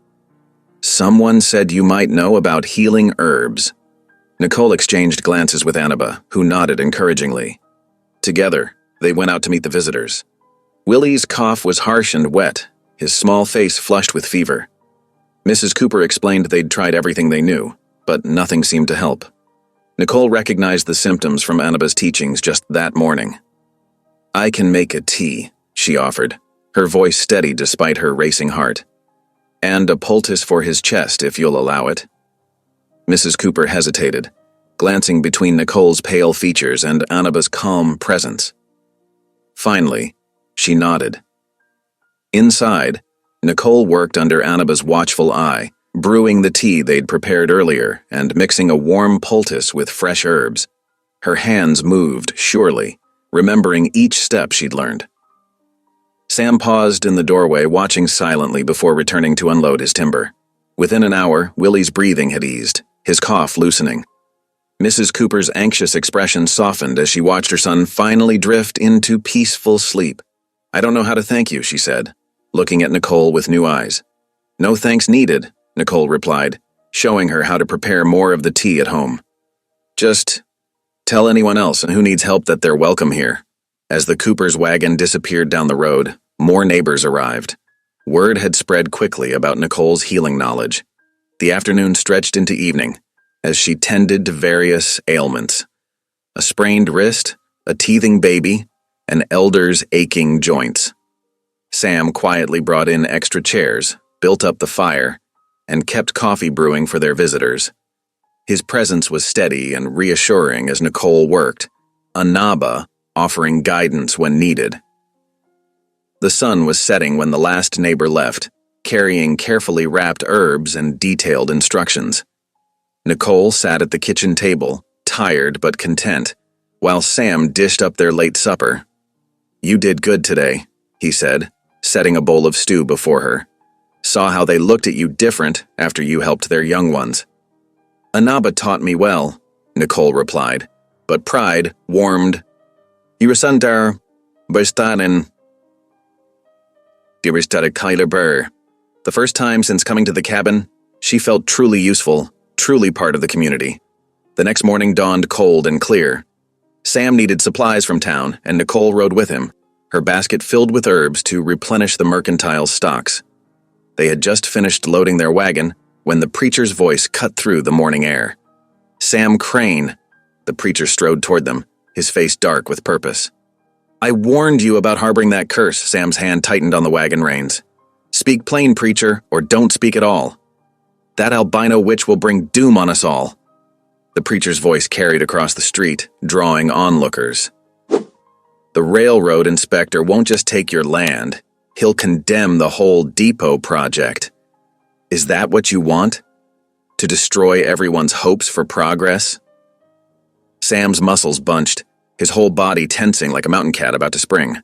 "Someone said you might know about healing herbs." Nicole exchanged glances with Annaba, who nodded encouragingly. Together, they went out to meet the visitors. Willie's cough was harsh and wet, his small face flushed with fever. Mrs. Cooper explained they'd tried everything they knew, but nothing seemed to help. Nicole recognized the symptoms from Annaba's teachings just that morning. "I can make a tea," she offered, her voice steady despite her racing heart. "And a poultice for his chest, if you'll allow it." Mrs. Cooper hesitated, glancing between Nicole's pale features and Annaba's calm presence. Finally, she nodded. Inside, Nicole worked under Annaba's watchful eye, brewing the tea they'd prepared earlier and mixing a warm poultice with fresh herbs. Her hands moved surely, remembering each step she'd learned. Sam paused in the doorway, watching silently before returning to unload his timber. Within an hour, Willie's breathing had eased, his cough loosening. Mrs. Cooper's anxious expression softened as she watched her son finally drift into peaceful sleep. "I don't know how to thank you," she said, looking at Nicole with new eyes. "No thanks needed," Nicole replied, showing her how to prepare more of the tea at home. "Just tell anyone else who needs help that they're welcome here." As the Cooper's wagon disappeared down the road, more neighbors arrived. Word had spread quickly about Nicole's healing knowledge. The afternoon stretched into evening as she tended to various ailments. A sprained wrist, a teething baby, and elders' aching joints. Sam quietly brought in extra chairs, built up the fire, and kept coffee brewing for their visitors. His presence was steady and reassuring as Nicole worked, Annaba offering guidance when needed. The sun was setting when the last neighbor left, carrying carefully wrapped herbs and detailed instructions. Nicole sat at the kitchen table, tired but content, while Sam dished up their late supper. "You did good today," he said, setting a bowl of stew before her. "Saw how they looked at you different after you helped their young ones." "Annaba taught me well," Nicole replied, but pride warmed. "You sandar Berstaden Diristad Kyler Burr." The first time since coming to the cabin, she felt truly useful, truly part of the community. The next morning dawned cold and clear. Sam needed supplies from town, and Nicole rode with him, her basket filled with herbs to replenish the mercantile's stocks. They had just finished loading their wagon when the preacher's voice cut through the morning air. "Sam Crane," the preacher strode toward them, his face dark with purpose. "I warned you about harboring that curse." Sam's hand tightened on the wagon reins. "Speak plain, preacher, or don't speak at all. That albino witch will bring doom on us all." The preacher's voice carried across the street, drawing onlookers. "The railroad inspector won't just take your land. He'll condemn the whole depot project. Is that what you want? To destroy everyone's hopes for progress?" Sam's muscles bunched, his whole body tensing like a mountain cat about to spring.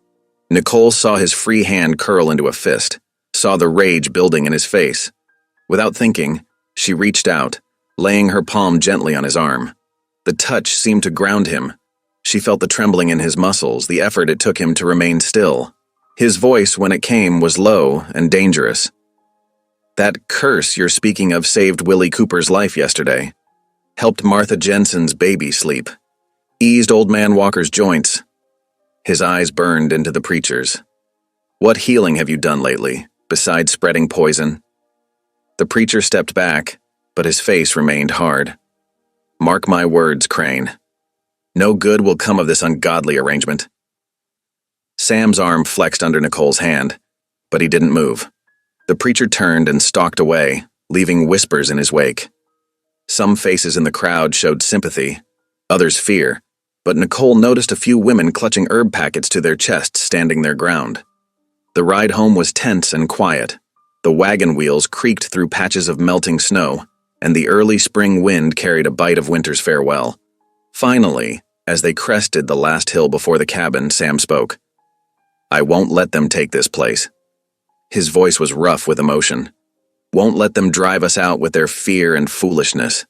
Nicole saw his free hand curl into a fist, saw the rage building in his face. Without thinking, she reached out, laying her palm gently on his arm. The touch seemed to ground him. She felt the trembling in his muscles, the effort it took him to remain still. His voice, when it came, was low and dangerous. "That curse you're speaking of saved Willie Cooper's life yesterday. helped Martha Jensen's baby sleep, eased old man Walker's joints. His eyes burned into the preacher's. What healing have you done lately, besides spreading poison? The preacher stepped back, but his face remained hard. Mark my words, Crane. No good will come of this ungodly arrangement. Sam's arm flexed under Nicole's hand, but he didn't move. The preacher turned and stalked away, leaving whispers in his wake. Some faces in the crowd showed sympathy, others fear, but Nicole noticed a few women clutching herb packets to their chests standing their ground. The ride home was tense and quiet. The wagon wheels creaked through patches of melting snow, and the early spring wind carried a bite of winter's farewell. Finally, as they crested the last hill before the cabin, Sam spoke. I won't let them take this place. His voice was rough with emotion. Won't let them drive us out with their fear and foolishness.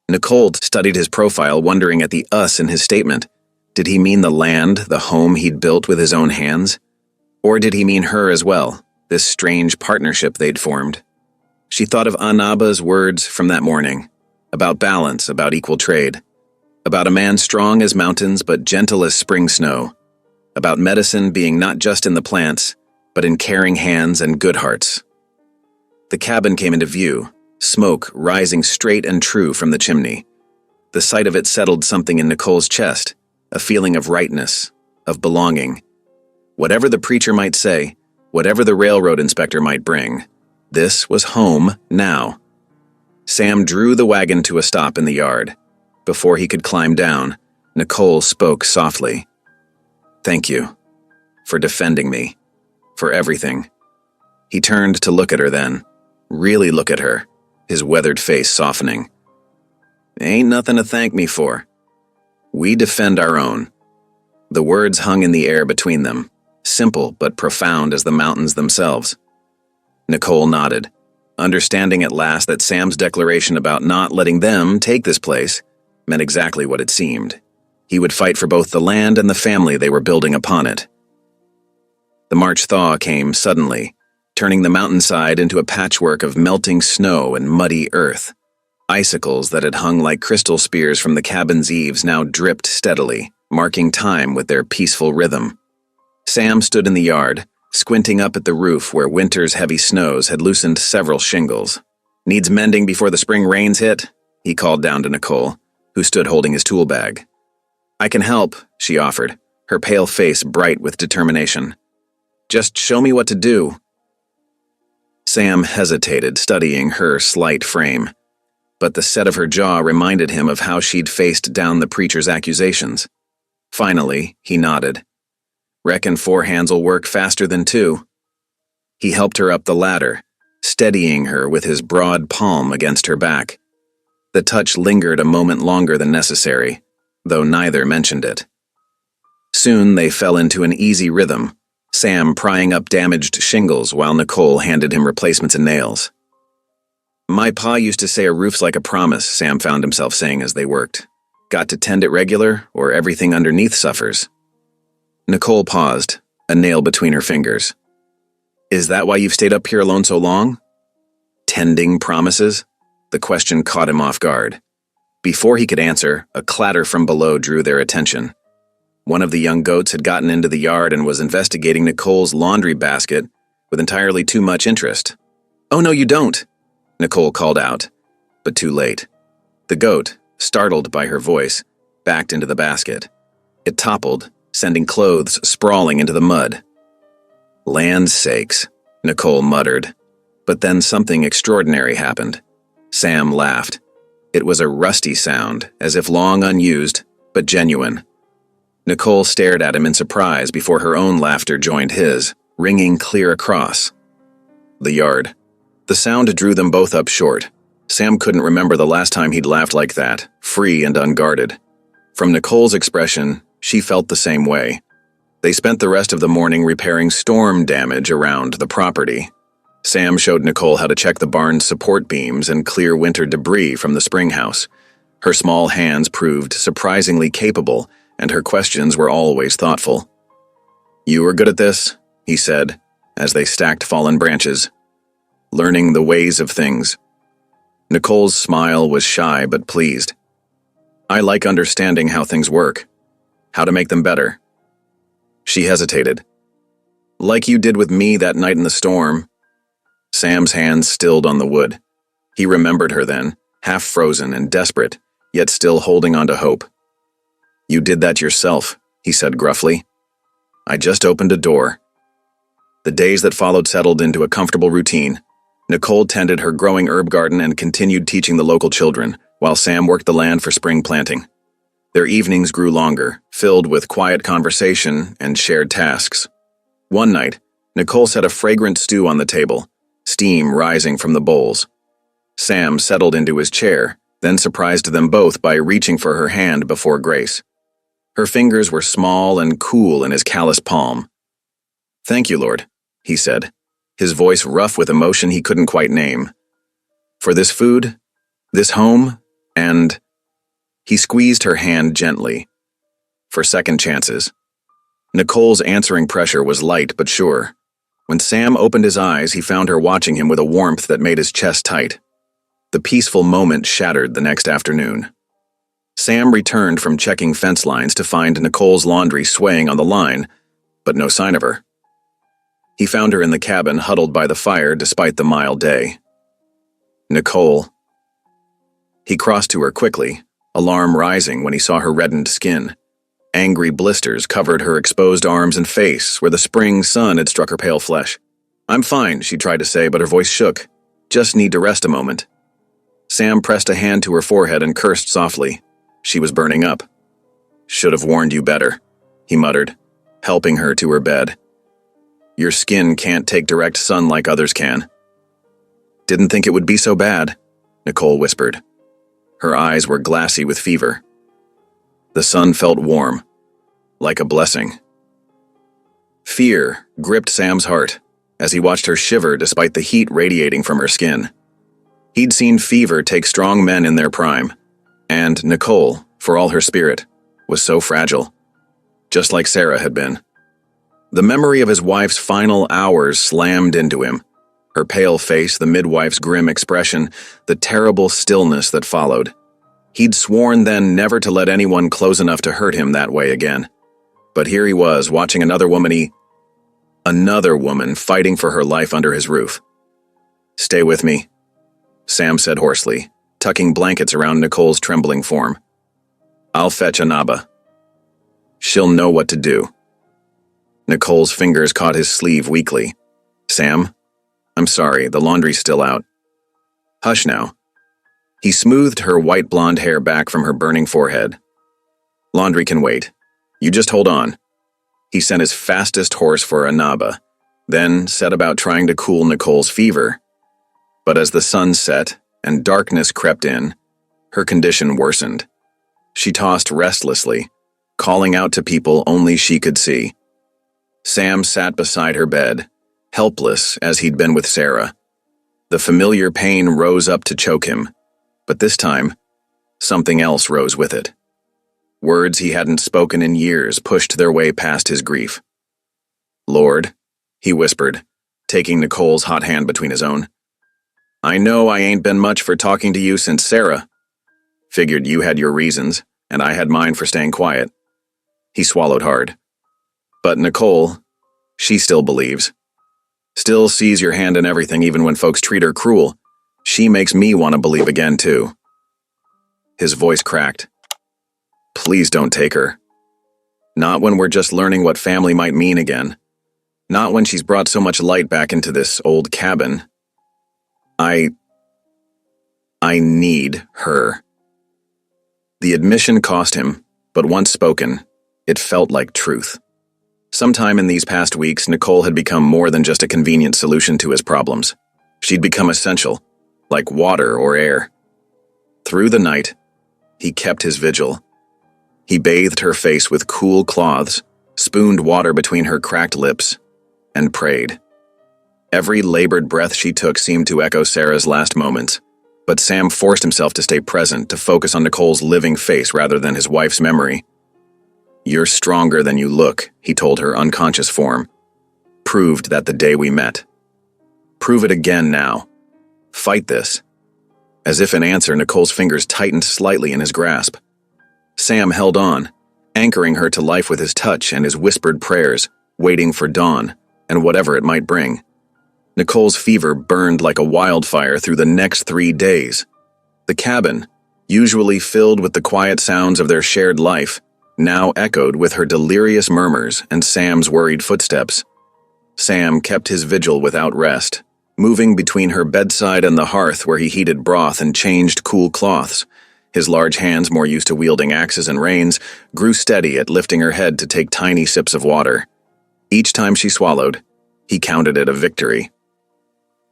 Nicole studied his profile, wondering at the us in his statement. Did he mean the land, the home he'd built with his own hands? Or did he mean her as well, this strange partnership they'd formed? She thought of Anaba's words from that morning, about balance, about equal trade, about a man strong as mountains but gentle as spring snow, about medicine being not just in the plants, but in caring hands and good hearts. The cabin came into view, smoke rising straight and true from the chimney. The sight of it settled something in Nicole's chest, a feeling of rightness, of belonging. Whatever the preacher might say, whatever the railroad inspector might bring, this was home now. Sam drew the wagon to a stop in the yard. Before he could climb down, Nicole spoke softly. Thank you for defending me, for everything. He turned to look at her then, really look at her, his weathered face softening. Ain't nothing to thank me for. We defend our own. The words hung in the air between them, simple but profound as the mountains themselves. Nicole nodded, understanding at last that Sam's declaration about not letting them take this place meant exactly what it seemed. He would fight for both the land and the family they were building upon it. The March thaw came suddenly, turning the mountainside into a patchwork of melting snow and muddy earth. Icicles that had hung like crystal spears from the cabin's eaves now dripped steadily, marking time with their peaceful rhythm. Sam stood in the yard, squinting up at the roof where winter's heavy snows had loosened several shingles. Needs mending before the spring rains hit? He called down to Nicole, who stood holding his tool bag. I can help, she offered, her pale face bright with determination. Just show me what to do. Sam hesitated, studying her slight frame, but the set of her jaw reminded him of how she'd faced down the preacher's accusations. Finally, he nodded. Reckon 4 hands'll work faster than 2. He helped her up the ladder, steadying her with his broad palm against her back. The touch lingered a moment longer than necessary, though neither mentioned it. Soon they fell into an easy rhythm, Sam prying up damaged shingles while Nicole handed him replacements and nails. My pa used to say a roof's like a promise, Sam found himself saying as they worked. Got to tend it regular, or everything underneath suffers. Nicole paused, a nail between her fingers. Is that why you've stayed up here alone so long? Tending promises? The question caught him off guard. Before he could answer, a clatter from below drew their attention. One of the young goats had gotten into the yard and was investigating Nicole's laundry basket with entirely too much interest. Oh, no, you don't, Nicole called out, but too late. The goat, startled by her voice, backed into the basket. It toppled, sending clothes sprawling into the mud. Land's sakes, Nicole muttered. But then something extraordinary happened. Sam laughed. It was a rusty sound, as if long unused, but genuine. Nicole stared at him in surprise before her own laughter joined his, ringing clear across the yard. The sound drew them both up short. Sam couldn't remember the last time he'd laughed like that, free and unguarded. From Nicole's expression, she felt the same way. They spent the rest of the morning repairing storm damage around the property. Sam showed Nicole how to check the barn's support beams and clear winter debris from the spring house. Her small hands proved surprisingly capable, and her questions were always thoughtful. You are good at this, he said, as they stacked fallen branches. Learning the ways of things. Nicole's smile was shy but pleased. I like understanding how things work, how to make them better. She hesitated. Like you did with me that night in the storm. Sam's hands stilled on the wood. He remembered her then, half frozen and desperate, yet still holding on to hope. You did that yourself, he said gruffly. I just opened a door. The days that followed settled into a comfortable routine. Nicole tended her growing herb garden and continued teaching the local children, while Sam worked the land for spring planting. Their evenings grew longer, filled with quiet conversation and shared tasks. One night, Nicole set a fragrant stew on the table, steam rising from the bowls. Sam settled into his chair, then surprised them both by reaching for her hand before Grace. Her fingers were small and cool in his calloused palm. Thank you, Lord, he said, his voice rough with emotion he couldn't quite name. For this food, this home, and... He squeezed her hand gently. For second chances. Nicole's answering pressure was light but sure. When Sam opened his eyes, he found her watching him with a warmth that made his chest tight. The peaceful moment shattered the next afternoon. Sam returned from checking fence lines to find Nicole's laundry swaying on the line, but no sign of her. He found her in the cabin, huddled by the fire despite the mild day. Nicole. He crossed to her quickly, alarm rising when he saw her reddened skin. Angry blisters covered her exposed arms and face where the spring sun had struck her pale flesh. I'm fine, she tried to say, but her voice shook. Just need to rest a moment. Sam pressed a hand to her forehead and cursed softly. She was burning up. Should have warned you better, he muttered, helping her to her bed. Your skin can't take direct sun like others can. Didn't think it would be so bad, Nicole whispered. Her eyes were glassy with fever. The sun felt warm, like a blessing. Fear gripped Sam's heart as he watched her shiver despite the heat radiating from her skin. He'd seen fever take strong men in their prime, and Nicole, for all her spirit, was so fragile, just like Sarah had been. The memory of his wife's final hours slammed into him, her pale face, the midwife's grim expression, the terrible stillness that followed. He'd sworn then never to let anyone close enough to hurt him that way again. But here he was, watching another woman fighting for her life under his roof. Stay with me, Sam said hoarsely, tucking blankets around Nicole's trembling form. I'll fetch Anaba. She'll know what to do. Nicole's fingers caught his sleeve weakly. Sam, I'm sorry, the laundry's still out. Hush now. He smoothed her white blonde hair back from her burning forehead. Laundry can wait. You just hold on. He sent his fastest horse for Anaba, then set about trying to cool Nicole's fever. But as the sun set and darkness crept in, her condition worsened. She tossed restlessly, calling out to people only she could see. Sam sat beside her bed, helpless as he'd been with Sarah. The familiar pain rose up to choke him, but this time, something else rose with it. Words he hadn't spoken in years pushed their way past his grief. Lord, he whispered, taking Nicole's hot hand between his own. I know I ain't been much for talking to you since Sarah. Figured you had your reasons, and I had mine for staying quiet. He swallowed hard. But Nicole, she still believes. Still sees your hand in everything even when folks treat her cruel. She makes me want to believe again, too. His voice cracked. Please don't take her. Not when we're just learning what family might mean again. Not when she's brought so much light back into this old cabin. I need her. The admission cost him, but once spoken, it felt like truth. Sometime in these past weeks, Nicole had become more than just a convenient solution to his problems. She'd become essential, like water or air. Through the night, he kept his vigil. He bathed her face with cool cloths, spooned water between her cracked lips, and prayed. Every labored breath she took seemed to echo Sarah's last moments, but Sam forced himself to stay present, to focus on Nicole's living face rather than his wife's memory. You're stronger than you look, he told her unconscious form. Proved that the day we met. Prove it again now. Fight this. As if in answer, Nicole's fingers tightened slightly in his grasp. Sam held on, anchoring her to life with his touch and his whispered prayers, waiting for dawn and whatever it might bring. Nicole's fever burned like a wildfire through the next 3 days. The cabin, usually filled with the quiet sounds of their shared life, now echoed with her delirious murmurs and Sam's worried footsteps. Sam kept his vigil without rest, moving between her bedside and the hearth where he heated broth and changed cool cloths. His large hands, more used to wielding axes and reins, grew steady at lifting her head to take tiny sips of water. Each time she swallowed, he counted it a victory.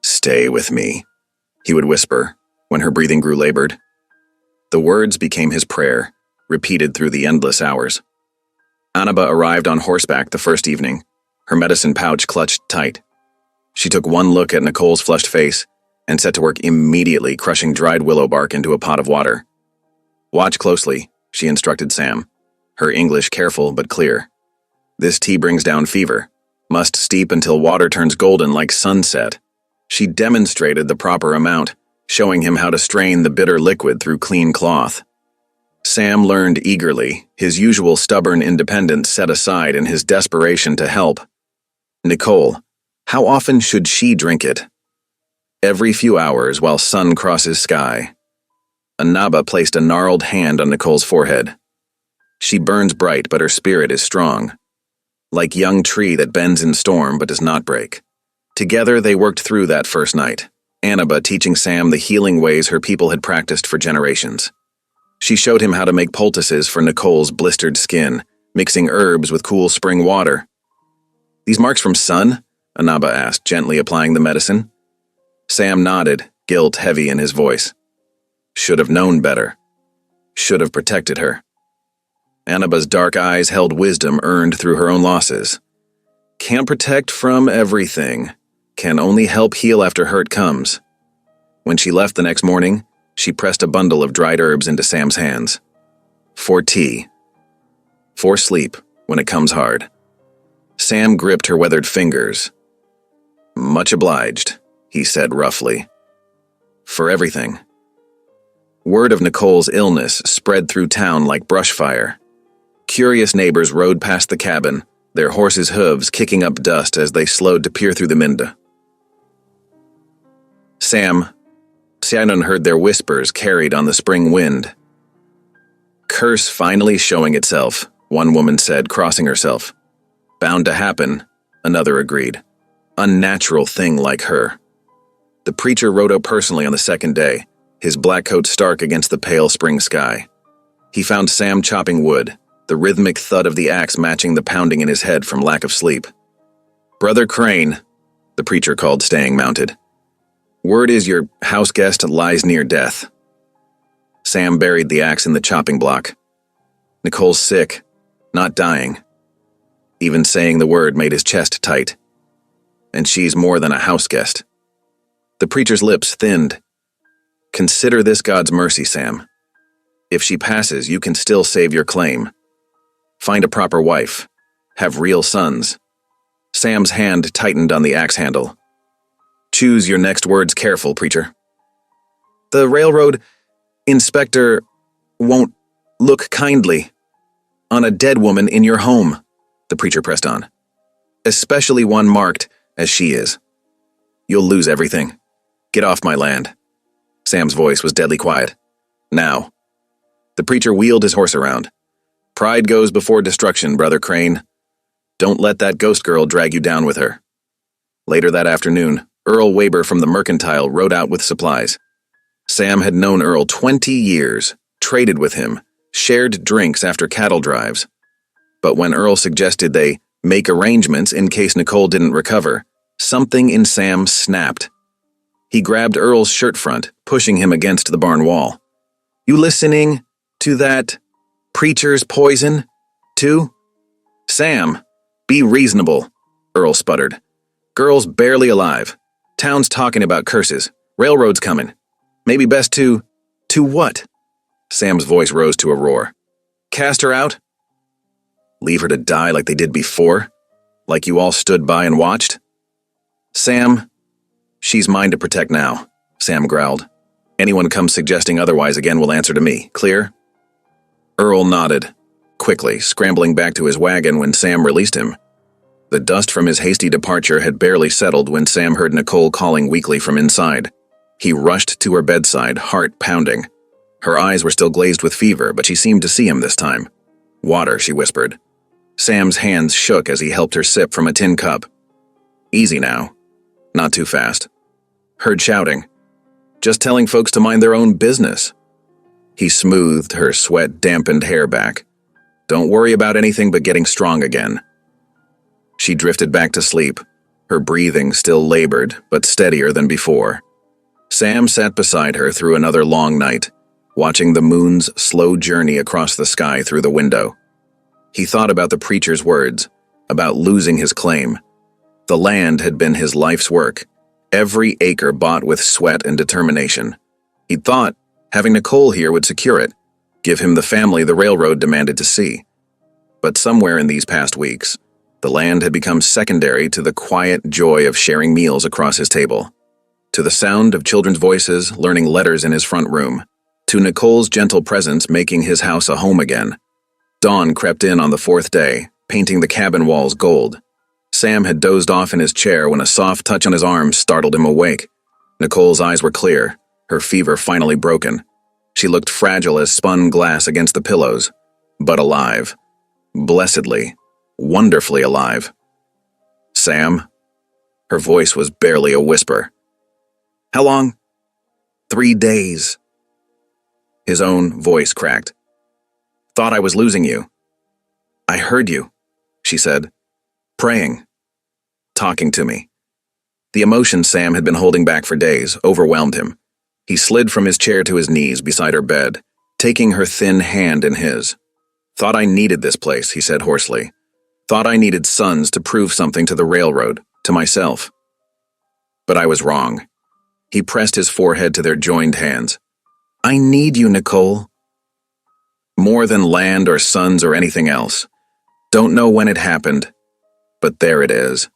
"Stay with me," he would whisper when her breathing grew labored. The words became his prayer, repeated through the endless hours. Annaba arrived on horseback the first evening, her medicine pouch clutched tight. She took one look at Nicole's flushed face and set to work immediately crushing dried willow bark into a pot of water. "Watch closely," she instructed Sam, her English careful but clear. "This tea brings down fever. Must steep until water turns golden like sunset." She demonstrated the proper amount, showing him how to strain the bitter liquid through clean cloth. Sam learned eagerly, his usual stubborn independence set aside in his desperation to help. Nicole, how often should she drink it? Every few hours while sun crosses sky. Annaba placed a gnarled hand on Nicole's forehead. She burns bright, but her spirit is strong. Like young tree that bends in storm but does not break. Together they worked through that first night, Annaba teaching Sam the healing ways her people had practiced for generations. She showed him how to make poultices for Nicole's blistered skin, mixing herbs with cool spring water. "These marks from sun?" Annaba asked, gently applying the medicine. Sam nodded, guilt heavy in his voice. Should have known better. Should have protected her. Annaba's dark eyes held wisdom earned through her own losses. Can't protect from everything. Can only help heal after hurt comes. When she left the next morning, she pressed a bundle of dried herbs into Sam's hands. For tea. For sleep, when it comes hard. Sam gripped her weathered fingers. "Much obliged," he said roughly. "For everything." Word of Nicole's illness spread through town like brush fire. Curious neighbors rode past the cabin, their horses' hooves kicking up dust as they slowed to peer through the window. Shannon heard their whispers carried on the spring wind. "Curse finally showing itself," one woman said, crossing herself. "Bound to happen," another agreed. "Unnatural thing like her." The preacher rode out personally on the second day, his black coat stark against the pale spring sky. He found Sam chopping wood, the rhythmic thud of the axe matching the pounding in his head from lack of sleep. "Brother Crane," the preacher called, staying mounted. "Word is your house guest lies near death." Sam buried the axe in the chopping block. "Nicole's sick, not dying." Even saying the word made his chest tight. "And she's more than a house guest." The preacher's lips thinned. "Consider this God's mercy, Sam. If she passes, you can still save your claim. Find a proper wife. Have real sons." Sam's hand tightened on the axe handle. "Choose your next words careful, preacher." "The railroad inspector won't look kindly on a dead woman in your home," the preacher pressed on. "Especially one marked as she is. You'll lose everything. Get off my land." Sam's voice was deadly quiet. "Now." The preacher wheeled his horse around. "Pride goes before destruction, Brother Crane. Don't let that ghost girl drag you down with her." Later that afternoon, Earl Weber from the Mercantile rode out with supplies. Sam had known Earl 20 years, traded with him, shared drinks after cattle drives. But when Earl suggested they make arrangements in case Nicole didn't recover, something in Sam snapped. He grabbed Earl's shirt front, pushing him against the barn wall. "You listening to that preacher's poison, too?" "Sam, be reasonable," Earl sputtered. "Girl's barely alive. Town's talking about curses. Railroad's coming. Maybe best to what?" Sam's voice rose to a roar. "Cast her out? Leave her to die like they did before? Like you all stood by and watched?" "Sam, she's mine to protect now," Sam growled. Anyone comes suggesting otherwise again will answer to me. Clear? Earl nodded, quickly, scrambling back to his wagon when Sam released him. The dust from his hasty departure had barely settled when Sam heard Nicole calling weakly from inside. He rushed to her bedside, heart pounding. Her eyes were still glazed with fever, but she seemed to see him this time. "Water," she whispered. Sam's hands shook as he helped her sip from a tin cup. "Easy now. Not too fast." Heard shouting. "Just telling folks to mind their own business." He smoothed her sweat-dampened hair back. "Don't worry about anything but getting strong again." She drifted back to sleep, her breathing still labored, but steadier than before. Sam sat beside her through another long night, watching the moon's slow journey across the sky through the window. He thought about the preacher's words, about losing his claim. The land had been his life's work, every acre bought with sweat and determination. He'd thought having Nicole here would secure it, give him the family the railroad demanded to see. But somewhere in these past weeks, the land had become secondary to the quiet joy of sharing meals across his table, to the sound of children's voices learning letters in his front room, to Nicole's gentle presence making his house a home again. Dawn crept in on the fourth day, painting the cabin walls gold. Sam had dozed off in his chair when a soft touch on his arm startled him awake. Nicole's eyes were clear, her fever finally broken. She looked fragile as spun glass against the pillows, but alive. Blessedly, wonderfully alive. "Sam?" Her voice was barely a whisper. "How long?" "3 days." His own voice cracked. "Thought I was losing you." "I heard you," she said. "Praying. Talking to me." The emotion Sam had been holding back for days overwhelmed him. He slid from his chair to his knees beside her bed, taking her thin hand in his. "Thought I needed this place," he said hoarsely. "Thought I needed sons to prove something to the railroad, to myself. But I was wrong." He pressed his forehead to their joined hands. "I need you, Nicole. More than land or sons or anything else. Don't know when it happened, but there it is."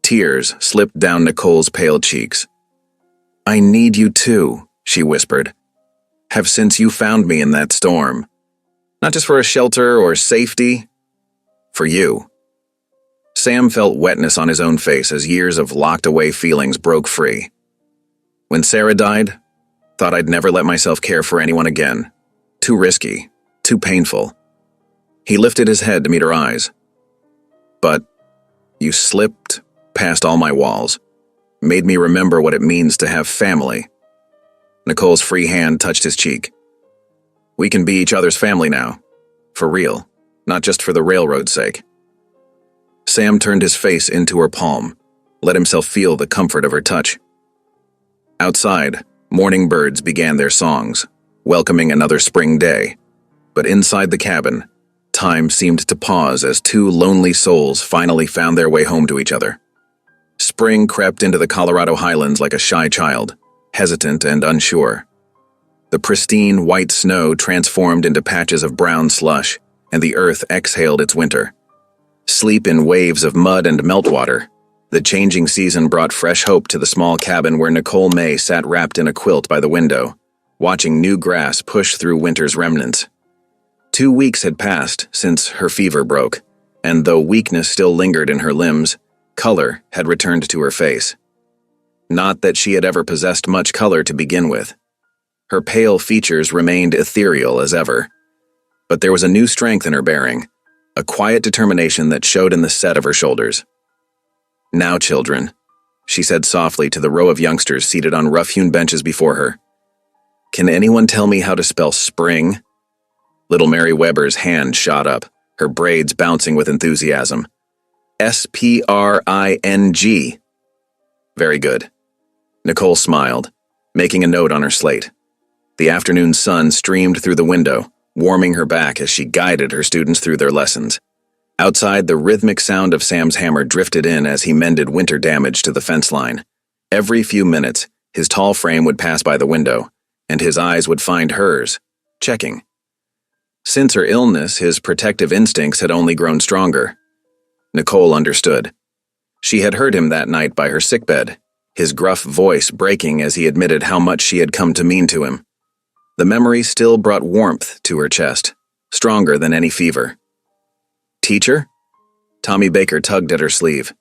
Tears slipped down Nicole's pale cheeks. "I need you too," she whispered. "Have since you found me in that storm. Not just for a shelter or safety, for you." Sam felt wetness on his own face as years of locked-away feelings broke free. "When Sarah died, thought I'd never let myself care for anyone again. Too risky, too painful." He lifted his head to meet her eyes. "But you slipped past all my walls, made me remember what it means to have family." Nicole's free hand touched his cheek. "We can be each other's family now, for real, not just for the railroad's sake." Sam turned his face into her palm, let himself feel the comfort of her touch. Outside, morning birds began their songs, welcoming another spring day. But inside the cabin, time seemed to pause as two lonely souls finally found their way home to each other. Spring crept into the Colorado Highlands like a shy child, hesitant and unsure. The pristine white snow transformed into patches of brown slush, and the earth exhaled its winter. Sleep in waves of mud and meltwater, the changing season brought fresh hope to the small cabin where Nicole May sat wrapped in a quilt by the window, watching new grass push through winter's remnants. 2 weeks had passed since her fever broke, and though weakness still lingered in her limbs, color had returned to her face. Not that she had ever possessed much color to begin with. Her pale features remained ethereal as ever. But there was a new strength in her bearing, a quiet determination that showed in the set of her shoulders. "Now, children," she said softly to the row of youngsters seated on rough-hewn benches before her. "Can anyone tell me how to spell spring?" Little Mary Weber's hand shot up, her braids bouncing with enthusiasm. "Spring. Very good." Nicole smiled, making a note on her slate. The afternoon sun streamed through the window, warming her back as she guided her students through their lessons. Outside, the rhythmic sound of Sam's hammer drifted in as he mended winter damage to the fence line. Every few minutes, his tall frame would pass by the window, and his eyes would find hers, checking. Since her illness, his protective instincts had only grown stronger. Nicole understood. She had heard him that night by her sickbed, his gruff voice breaking as he admitted how much she had come to mean to him. The memory still brought warmth to her chest, stronger than any fever. "Teacher?" Tommy Baker tugged at her sleeve.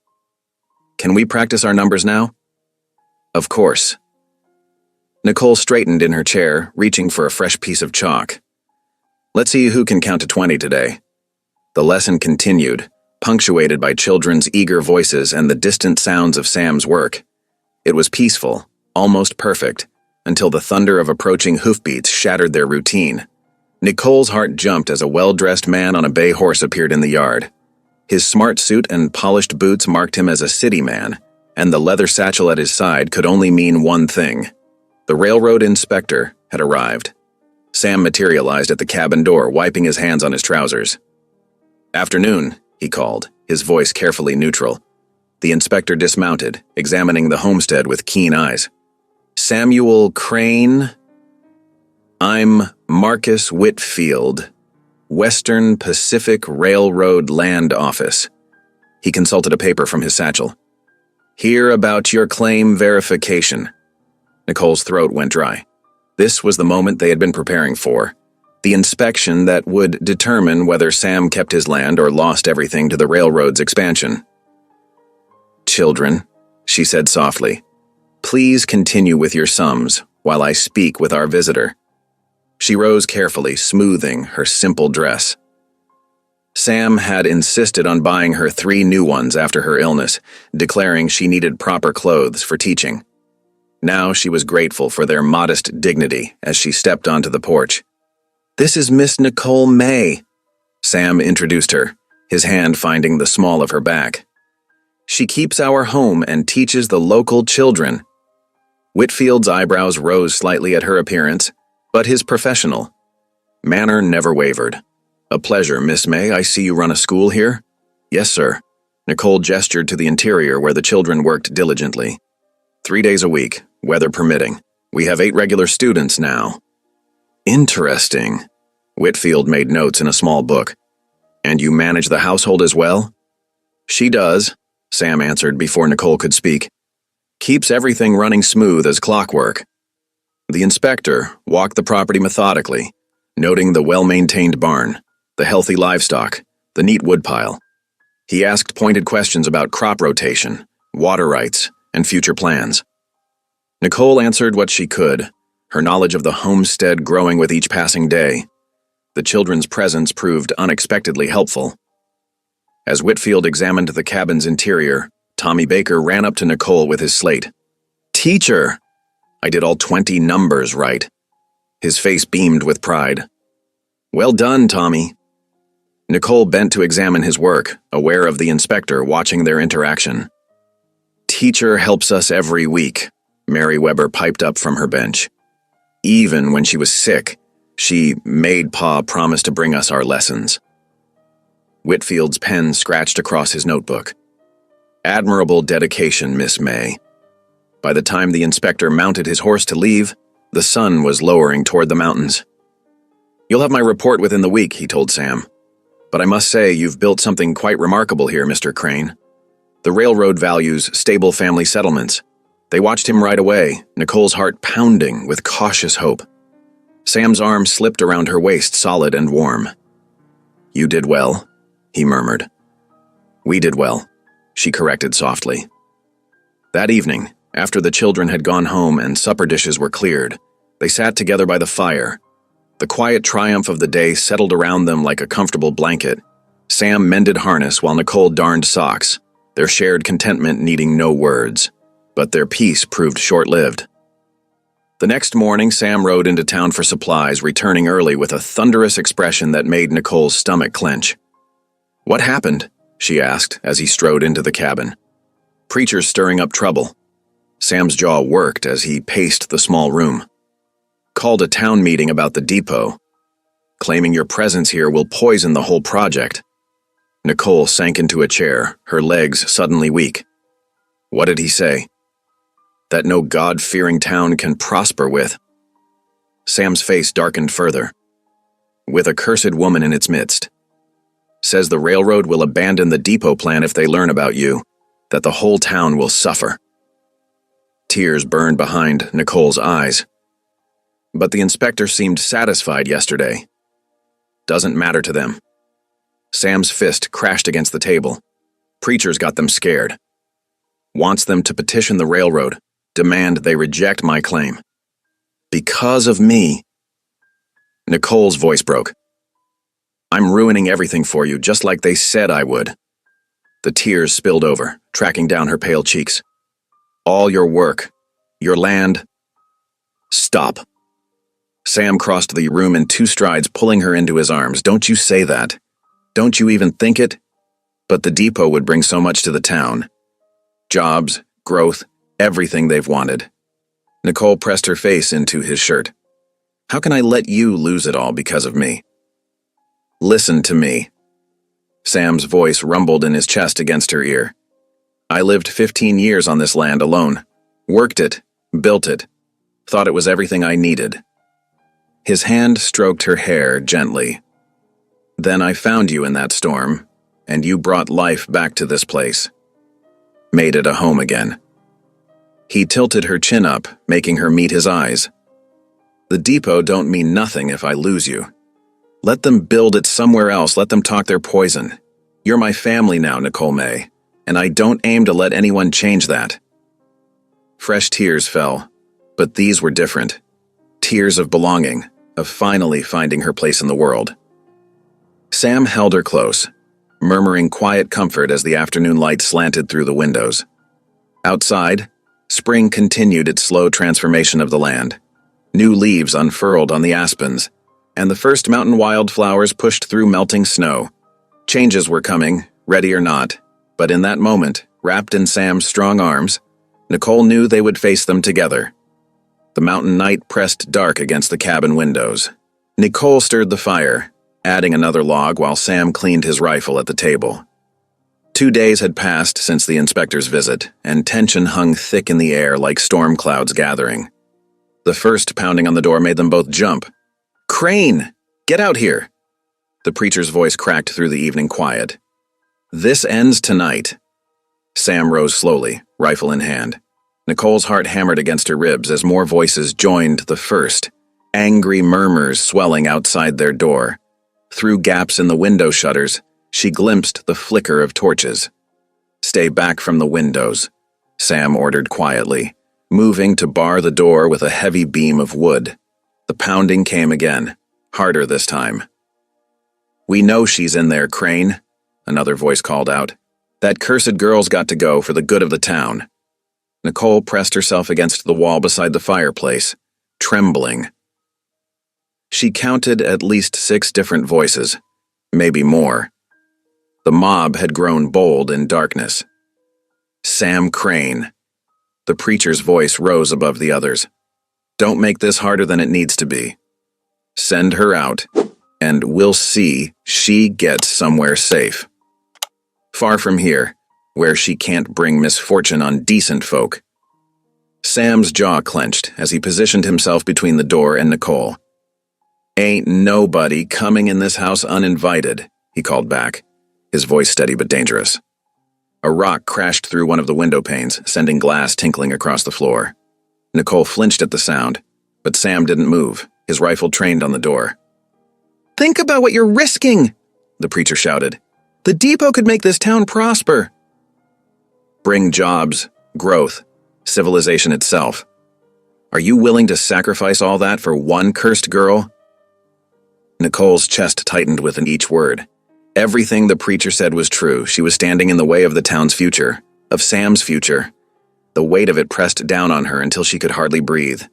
"Can we practice our numbers now?" "Of course." Nicole straightened in her chair, reaching for a fresh piece of chalk. "Let's see who can count to 20 today." The lesson continued, punctuated by children's eager voices and the distant sounds of Sam's work. It was peaceful, almost perfect, until the thunder of approaching hoofbeats shattered their routine. Nicole's heart jumped as a well-dressed man on a bay horse appeared in the yard. His smart suit and polished boots marked him as a city man, and the leather satchel at his side could only mean one thing. The railroad inspector had arrived. Sam materialized at the cabin door, wiping his hands on his trousers. "Afternoon," he called, his voice carefully neutral. The inspector dismounted, examining the homestead with keen eyes. "Samuel Crane? I'm Marcus Whitfield, Western Pacific Railroad Land Office." He consulted a paper from his satchel. "Hear about your claim verification." Nicole's throat went dry. This was the moment they had been preparing for. The inspection that would determine whether Sam kept his land or lost everything to the railroad's expansion. "Children," she said softly, "please continue with your sums while I speak with our visitor." She rose carefully, smoothing her simple dress. Sam had insisted on buying her 3 new ones after her illness, declaring she needed proper clothes for teaching. Now she was grateful for their modest dignity as she stepped onto the porch. "This is Miss Nicole May," Sam introduced her, his hand finding the small of her back. "She keeps our home and teaches the local children." Whitfield's eyebrows rose slightly at her appearance, but his professional manner never wavered. "A pleasure, Miss May. I see you run a school here?" "Yes, sir." Nicole gestured to the interior where the children worked diligently. 3 days a week, weather permitting. We have 8 regular students now." "Interesting." Whitfield made notes in a small book. "And you manage the household as well?" "She does," Sam answered before Nicole could speak. "Keeps everything running smooth as clockwork." The inspector walked the property methodically, noting the well-maintained barn, the healthy livestock, the neat woodpile. He asked pointed questions about crop rotation, water rights, and future plans. Nicole answered what she could, her knowledge of the homestead growing with each passing day. The children's presence proved unexpectedly helpful. As Whitfield examined the cabin's interior, Tommy Baker ran up to Nicole with his slate. "Teacher! I did all 20 numbers right." His face beamed with pride. "Well done, Tommy." Nicole bent to examine his work, aware of the inspector watching their interaction. "Teacher helps us every week," Mary Weber piped up from her bench. "Even when she was sick, she made Pa promise to bring us our lessons." Whitfield's pen scratched across his notebook. "Admirable dedication, Miss May." By the time the inspector mounted his horse to leave, the sun was lowering toward the mountains. "You'll have my report within the week," he told Sam. "But I must say you've built something quite remarkable here, Mr. Crane. The railroad values stable family settlements." They watched him right away, Nicole's heart pounding with cautious hope. Sam's arm slipped around her waist, solid and warm. "You did well," he murmured. "We did well," she corrected softly. That evening, after the children had gone home and supper dishes were cleared, they sat together by the fire. The quiet triumph of the day settled around them like a comfortable blanket. Sam mended harness while Nicole darned socks, their shared contentment needing no words. But their peace proved short-lived. The next morning, Sam rode into town for supplies, returning early with a thunderous expression that made Nicole's stomach clench. "What happened?" she asked as he strode into the cabin. "Preacher's stirring up trouble." Sam's jaw worked as he paced the small room. "Called a town meeting about the depot. Claiming your presence here will poison the whole project." Nicole sank into a chair, her legs suddenly weak. "What did he say?" "That no God-fearing town can prosper with." Sam's face darkened further. "With a cursed woman in its midst. Says the railroad will abandon the depot plan if they learn about you, that the whole town will suffer." Tears burned behind Nicole's eyes. But the inspector seemed satisfied yesterday. Doesn't matter to them. Sam's fist crashed against the table. Preachers got them scared. Wants them to petition the railroad, demand they reject my claim. Because of me. Nicole's voice broke. I'm ruining everything for you, just like they said I would. The tears spilled over, tracking down her pale cheeks. All your work, your land. Stop. Sam crossed the room in 2 strides, pulling her into his arms. Don't you say that. Don't you even think it? But the depot would bring so much to the town. Jobs, growth, everything they've wanted. Nicole pressed her face into his shirt. How can I let you lose it all because of me? Listen to me. Sam's voice rumbled in his chest against her ear. I lived 15 years on this land alone. Worked it, built it, thought it was everything I needed. His hand stroked her hair gently. Then I found you in that storm, and you brought life back to this place. Made it a home again. He tilted her chin up, making her meet his eyes. The depot don't mean nothing if I lose you. Let them build it somewhere else, let them talk their poison. You're my family now, Nicole May, and I don't aim to let anyone change that. Fresh tears fell, but these were different. Tears of belonging, of finally finding her place in the world. Sam held her close, murmuring quiet comfort as the afternoon light slanted through the windows. Outside, spring continued its slow transformation of the land. New leaves unfurled on the aspens, and the first mountain wildflowers pushed through melting snow. Changes were coming, ready or not, but in that moment, wrapped in Sam's strong arms, Nicole knew they would face them together. The mountain night pressed dark against the cabin windows. Nicole stirred the fire, adding another log while Sam cleaned his rifle at the table. 2 days had passed since the inspector's visit, and tension hung thick in the air like storm clouds gathering. The first pounding on the door made them both jump. Crane! Get out here! The preacher's voice cracked through the evening quiet. This ends tonight. Sam rose slowly, rifle in hand. Nicole's heart hammered against her ribs as more voices joined the first, angry murmurs swelling outside their door. Through gaps in the window shutters, she glimpsed the flicker of torches. Stay back from the windows, Sam ordered quietly, moving to bar the door with a heavy beam of wood. The pounding came again, harder this time. We know she's in there, Crane, another voice called out. That cursed girl's got to go for the good of the town. Nicole pressed herself against the wall beside the fireplace, trembling. She counted at least 6 different voices, maybe more. The mob had grown bold in darkness. Sam Crane. The preacher's voice rose above the others. Don't make this harder than it needs to be. Send her out, and we'll see she gets somewhere safe. Far from here, where she can't bring misfortune on decent folk. Sam's jaw clenched as he positioned himself between the door and Nicole. Ain't nobody coming in this house uninvited, he called back, his voice steady but dangerous. A rock crashed through one of the window panes, sending glass tinkling across the floor. Nicole flinched at the sound, but Sam didn't move, his rifle trained on the door. Think about what you're risking, the preacher shouted. The depot could make this town prosper. Bring jobs, growth, civilization itself. Are you willing to sacrifice all that for one cursed girl? Nicole's chest tightened with each word. Everything the preacher said was true. She was standing in the way of the town's future, of Sam's future. The weight of it pressed down on her until she could hardly breathe.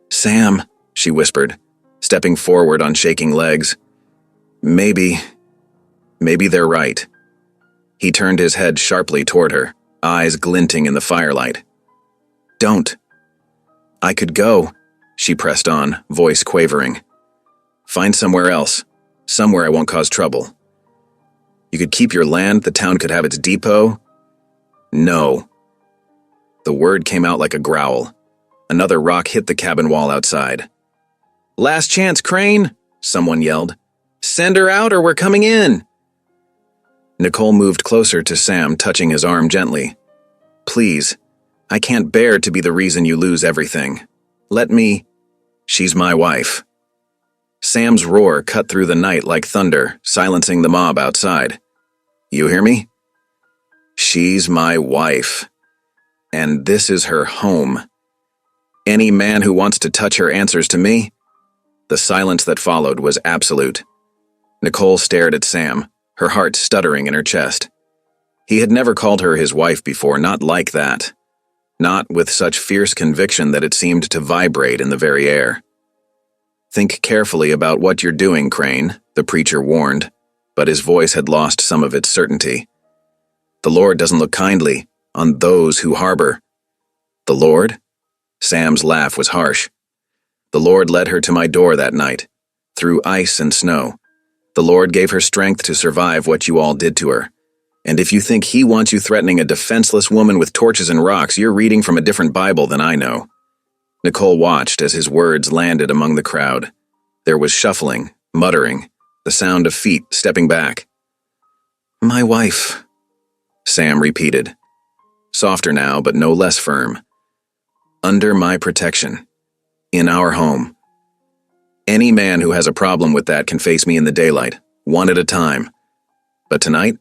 Sam, she whispered, stepping forward on shaking legs. Maybe they're right. He turned his head sharply toward her, eyes glinting in the firelight. Don't. I could go, she pressed on, voice quavering. Find somewhere else, somewhere I won't cause trouble. You could keep your land, the town could have its depot. No. The word came out like a growl. Another rock hit the cabin wall outside. Last chance, Crane, someone yelled. Send her out or we're coming in. Nicole moved closer to Sam, touching his arm gently. Please, I can't bear to be the reason you lose everything. Let me. She's my wife." Sam's roar cut through the night like thunder, silencing the mob outside. "You hear me? She's my wife. And this is her home. Any man who wants to touch her answers to me." The silence that followed was absolute. Nicole stared at Sam, her heart stuttering in her chest. He had never called her his wife before, not like that. Not with such fierce conviction that it seemed to vibrate in the very air. "Think carefully about what you're doing, Crane," the preacher warned, but his voice had lost some of its certainty. "The Lord doesn't look kindly on those who harbor." "The Lord?" Sam's laugh was harsh. "The Lord led her to my door that night, through ice and snow. The Lord gave her strength to survive what you all did to her. And if you think he wants you threatening a defenseless woman with torches and rocks, you're reading from a different Bible than I know." Nicole watched as his words landed among the crowd. There was shuffling, muttering, the sound of feet stepping back. "My wife," Sam repeated. Softer now, but no less firm. "Under my protection. In our home. Any man who has a problem with that can face me in the daylight, one at a time. But tonight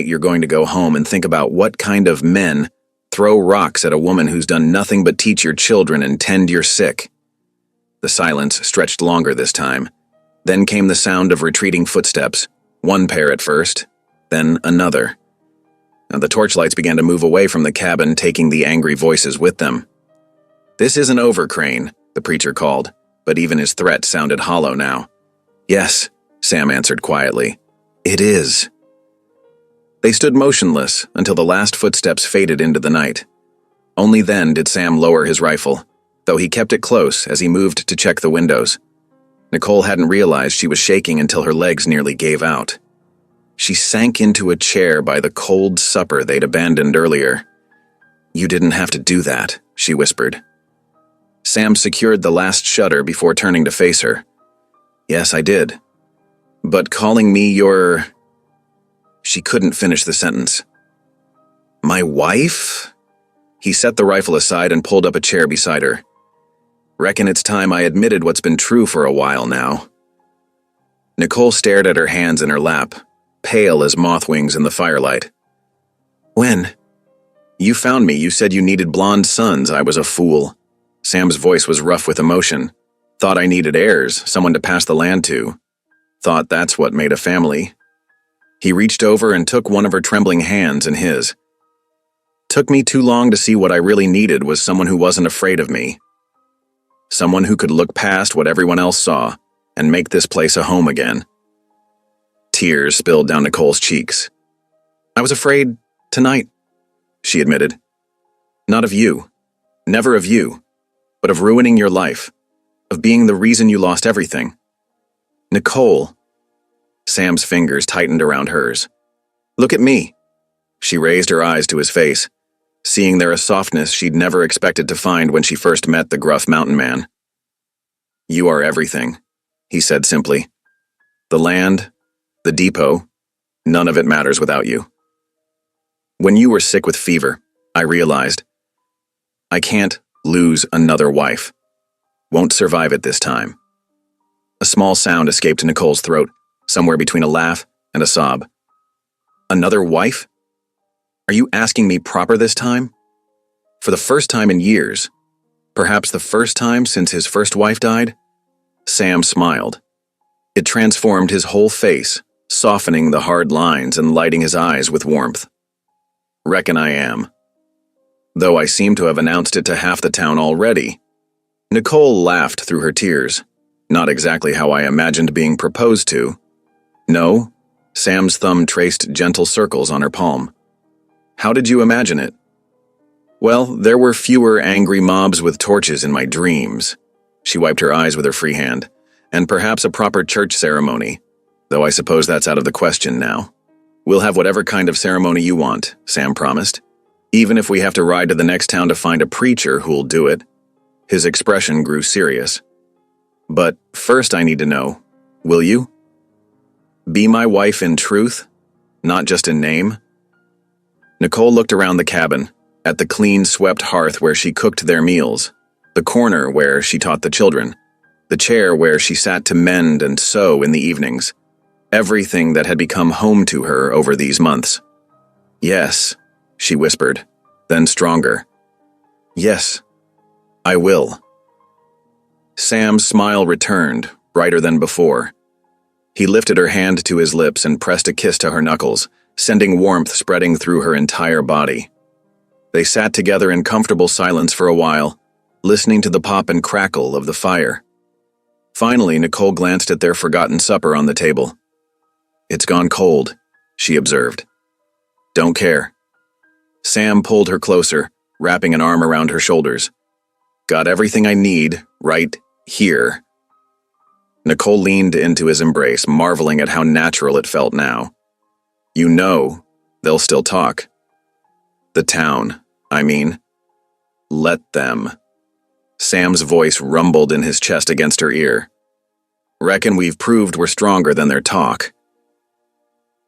you're going to go home and think about what kind of men throw rocks at a woman who's done nothing but teach your children and tend your sick." The silence stretched longer this time. Then came the sound of retreating footsteps, one pair at first, then another. Now the torchlights began to move away from the cabin, taking the angry voices with them. "This isn't over, Crane," the preacher called, but even his threat sounded hollow now. "Yes," Sam answered quietly. "It is." They stood motionless until the last footsteps faded into the night. Only then did Sam lower his rifle, though he kept it close as he moved to check the windows. Nicole hadn't realized she was shaking until her legs nearly gave out. She sank into a chair by the cold supper they'd abandoned earlier. "You didn't have to do that," she whispered. Sam secured the last shutter before turning to face her. "Yes, I did. But calling me your—" She couldn't finish the sentence. "My wife?" He set the rifle aside and pulled up a chair beside her. "Reckon it's time I admitted what's been true for a while now." Nicole stared at her hands in her lap, pale as moth wings in the firelight. "When?" "You found me. You said you needed blonde sons. I was a fool." Sam's voice was rough with emotion. "Thought I needed heirs, someone to pass the land to. Thought that's what made a family." He reached over and took one of her trembling hands in his. "Took me too long to see what I really needed was someone who wasn't afraid of me. Someone who could look past what everyone else saw and make this place a home again." Tears spilled down Nicole's cheeks. "I was afraid tonight," she admitted. "Not of you. Never of you. But of ruining your life. Of being the reason you lost everything." "Nicole." Sam's fingers tightened around hers. "Look at me." She raised her eyes to his face, seeing there a softness she'd never expected to find when she first met the gruff mountain man. "You are everything," he said simply. "The land, the depot, none of it matters without you. When you were sick with fever, I realized I can't lose another wife. Won't survive it this time." A small sound escaped Nicole's throat, somewhere between a laugh and a sob. "Another wife? Are you asking me proper this time? For the first time in years, perhaps the first time since his first wife died?" Sam smiled. It transformed his whole face, softening the hard lines and lighting his eyes with warmth. "Reckon I am. Though I seem to have announced it to half the town already." Nicole laughed through her tears. "Not exactly how I imagined being proposed to." "No?" Sam's thumb traced gentle circles on her palm. "How did you imagine it?" "Well, there were fewer angry mobs with torches in my dreams." She wiped her eyes with her free hand. "And perhaps a proper church ceremony, though I suppose that's out of the question now." "We'll have whatever kind of ceremony you want," Sam promised. "Even if we have to ride to the next town to find a preacher who'll do it." His expression grew serious. "But first I need to know, will you? Be my wife in truth, not just in name?" Nicole looked around the cabin, at the clean-swept hearth where she cooked their meals, the corner where she taught the children, the chair where she sat to mend and sew in the evenings, everything that had become home to her over these months. "Yes," she whispered, then stronger. "Yes, I will." Sam's smile returned, brighter than before. He lifted her hand to his lips and pressed a kiss to her knuckles, sending warmth spreading through her entire body. They sat together in comfortable silence for a while, listening to the pop and crackle of the fire. Finally, Nicole glanced at their forgotten supper on the table. "It's gone cold," she observed. "Don't care." Sam pulled her closer, wrapping an arm around her shoulders. "Got everything I need, right here." Nicole leaned into his embrace, marveling at how natural it felt now. "You know, they'll still talk. The town, I mean. Let them." Sam's voice rumbled in his chest against her ear. "Reckon we've proved we're stronger than their talk."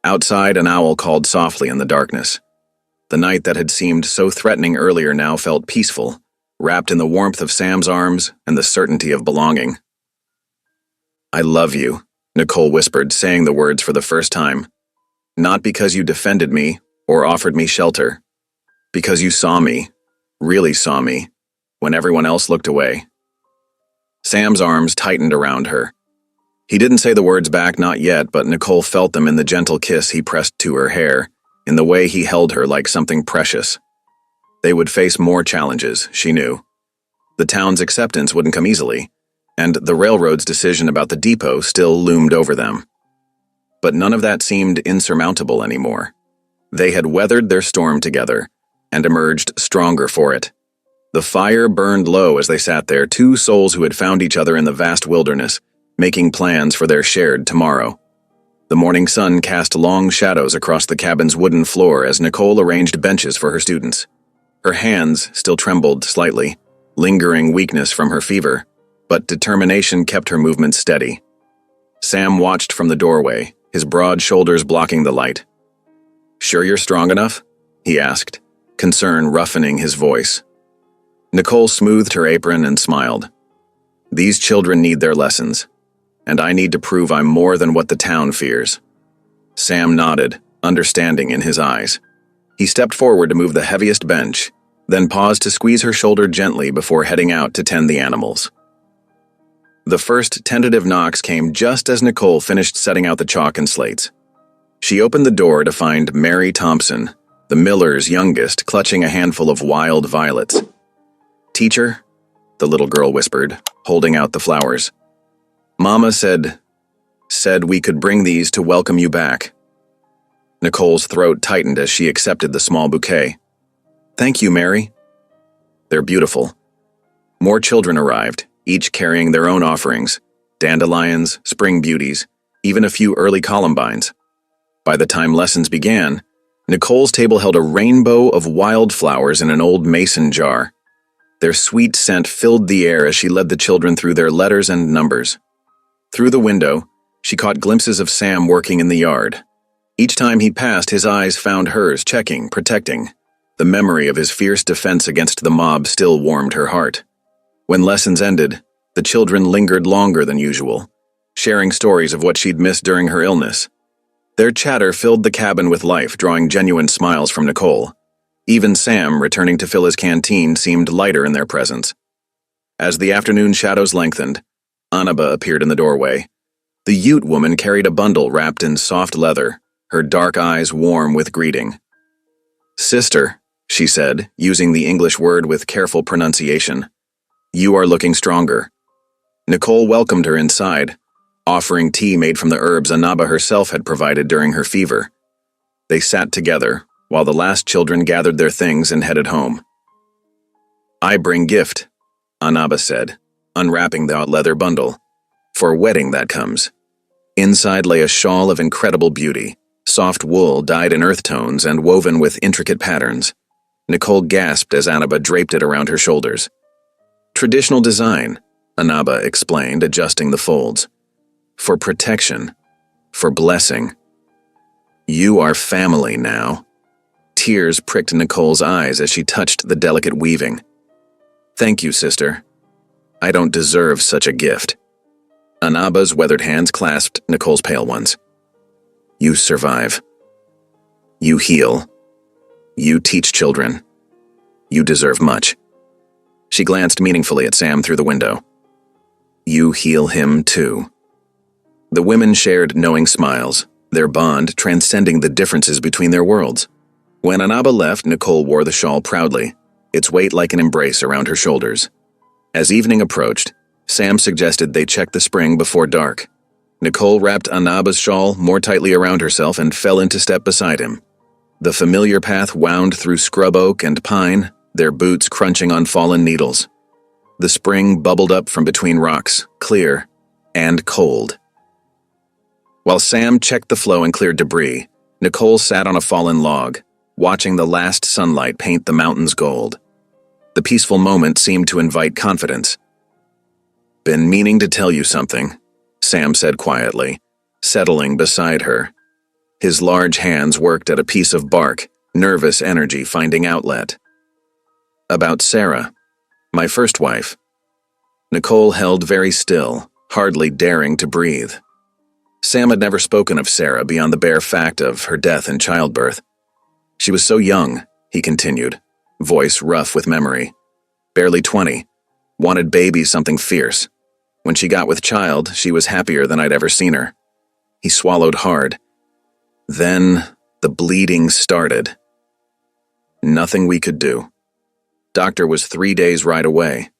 Outside, an owl called softly in the darkness. The night that had seemed so threatening earlier now felt peaceful, wrapped in the warmth of Sam's arms and the certainty of belonging. "I love you," Nicole whispered, saying the words for the first time. "Not because you defended me or offered me shelter. Because you saw me, really saw me, when everyone else looked away." Sam's arms tightened around her. He didn't say the words back, not yet, but Nicole felt them in the gentle kiss he pressed to her hair, in the way he held her like something precious. They would face more challenges, she knew. The town's acceptance wouldn't come easily, and the railroad's decision about the depot still loomed over them. But none of that seemed insurmountable anymore. They had weathered their storm together, and emerged stronger for it. The fire burned low as they sat there, two souls who had found each other in the vast wilderness, making plans for their shared tomorrow. The morning sun cast long shadows across the cabin's wooden floor as Nicole arranged benches for her students. Her hands still trembled slightly, lingering weakness from her fever, but determination kept her movements steady. Sam watched from the doorway, his broad shoulders blocking the light. "Sure you're strong enough?" he asked, concern roughening his voice. Nicole smoothed her apron and smiled. "These children need their lessons, and I need to prove I'm more than what the town fears." Sam nodded, understanding in his eyes. He stepped forward to move the heaviest bench, then paused to squeeze her shoulder gently before heading out to tend the animals. The first tentative knocks came just as Nicole finished setting out the chalk and slates. She opened the door to find Mary Thompson, the miller's youngest, clutching a handful of wild violets. "Teacher," the little girl whispered, holding out the flowers. "Mama said we could bring these to welcome you back." Nicole's throat tightened as she accepted the small bouquet. "Thank you, Mary." "They're beautiful." More children arrived, each carrying their own offerings, dandelions, spring beauties, even a few early columbines. By the time lessons began, Nicole's table held a rainbow of wildflowers in an old mason jar. Their sweet scent filled the air as she led the children through their letters and numbers. Through the window, she caught glimpses of Sam working in the yard. Each time he passed, his eyes found hers, checking, protecting. The memory of his fierce defense against the mob still warmed her heart. When lessons ended, the children lingered longer than usual, sharing stories of what she'd missed during her illness. Their chatter filled the cabin with life, drawing genuine smiles from Nicole. Even Sam, returning to fill his canteen, seemed lighter in their presence. As the afternoon shadows lengthened, Annaba appeared in the doorway. The Ute woman carried a bundle wrapped in soft leather, her dark eyes warm with greeting. "Sister," she said, using the English word with careful pronunciation, "you are looking stronger." Nicole welcomed her inside, offering tea made from the herbs Annaba herself had provided during her fever. They sat together, while the last children gathered their things and headed home. "I bring gift," Annaba said, unwrapping the leather bundle. "For wedding that comes." Inside lay a shawl of incredible beauty, soft wool dyed in earth tones and woven with intricate patterns. Nicole gasped as Annaba draped it around her shoulders. "Traditional design," Annaba explained, adjusting the folds. "For protection. For blessing. You are family now." Tears pricked Nicole's eyes as she touched the delicate weaving. "Thank you, sister. I don't deserve such a gift." Anaba's weathered hands clasped Nicole's pale ones. "You survive. You heal. You teach children. You deserve much." She glanced meaningfully at Sam through the window. "You heal him too." The women shared knowing smiles, their bond transcending the differences between their worlds. When Anaba left, Nicole wore the shawl proudly, its weight like an embrace around her shoulders. As evening approached, Sam suggested they check the spring before dark. Nicole wrapped Anaba's shawl more tightly around herself and fell into step beside him. The familiar path wound through scrub oak and pine, their boots crunching on fallen needles. The spring bubbled up from between rocks, clear and cold. While Sam checked the flow and cleared debris, Nicole sat on a fallen log, watching the last sunlight paint the mountains gold. The peaceful moment seemed to invite confidence. "Been meaning to tell you something," Sam said quietly, settling beside her. His large hands worked at a piece of bark, nervous energy finding outlet. "About Sarah, my first wife." Nicole held very still, hardly daring to breathe. Sam had never spoken of Sarah beyond the bare fact of her death in childbirth. "She was so young," he continued, voice rough with memory. "Barely 20. Wanted baby something fierce. When she got with child, she was happier than I'd ever seen her." He swallowed hard. "Then the bleeding started. Nothing we could do. Doctor was 3 days right away."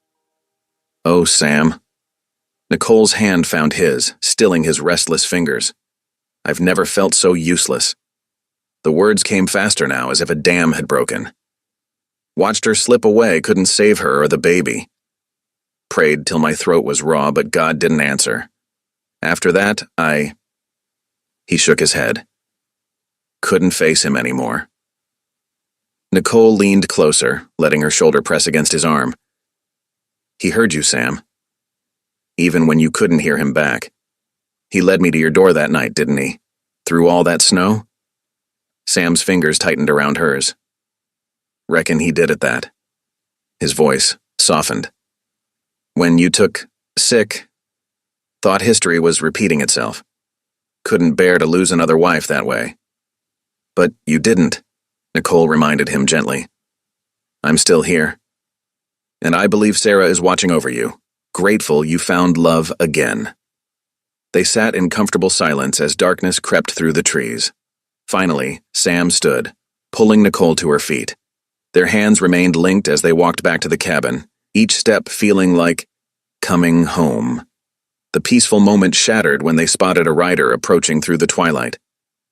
"Oh, Sam." Nicole's hand found his, stilling his restless fingers. "I've never felt so useless." The words came faster now, as if a dam had broken. "Watched her slip away, couldn't save her or the baby. Prayed till my throat was raw, but God didn't answer. After that, He shook his head. Couldn't face him anymore." Nicole leaned closer, letting her shoulder press against his arm. "He heard you, Sam. Even when you couldn't hear him back. He led me to your door that night, didn't he? Through all that snow?" Sam's fingers tightened around hers. "Reckon he did at that." His voice softened. "When you took sick, thought history was repeating itself. Couldn't bear to lose another wife that way. But you didn't," Nicole reminded him gently. "I'm still here. And I believe Sarah is watching over you, grateful you found love again." They sat in comfortable silence as darkness crept through the trees. Finally, Sam stood, pulling Nicole to her feet. Their hands remained linked as they walked back to the cabin, each step feeling like coming home. The peaceful moment shattered when they spotted a rider approaching through the twilight.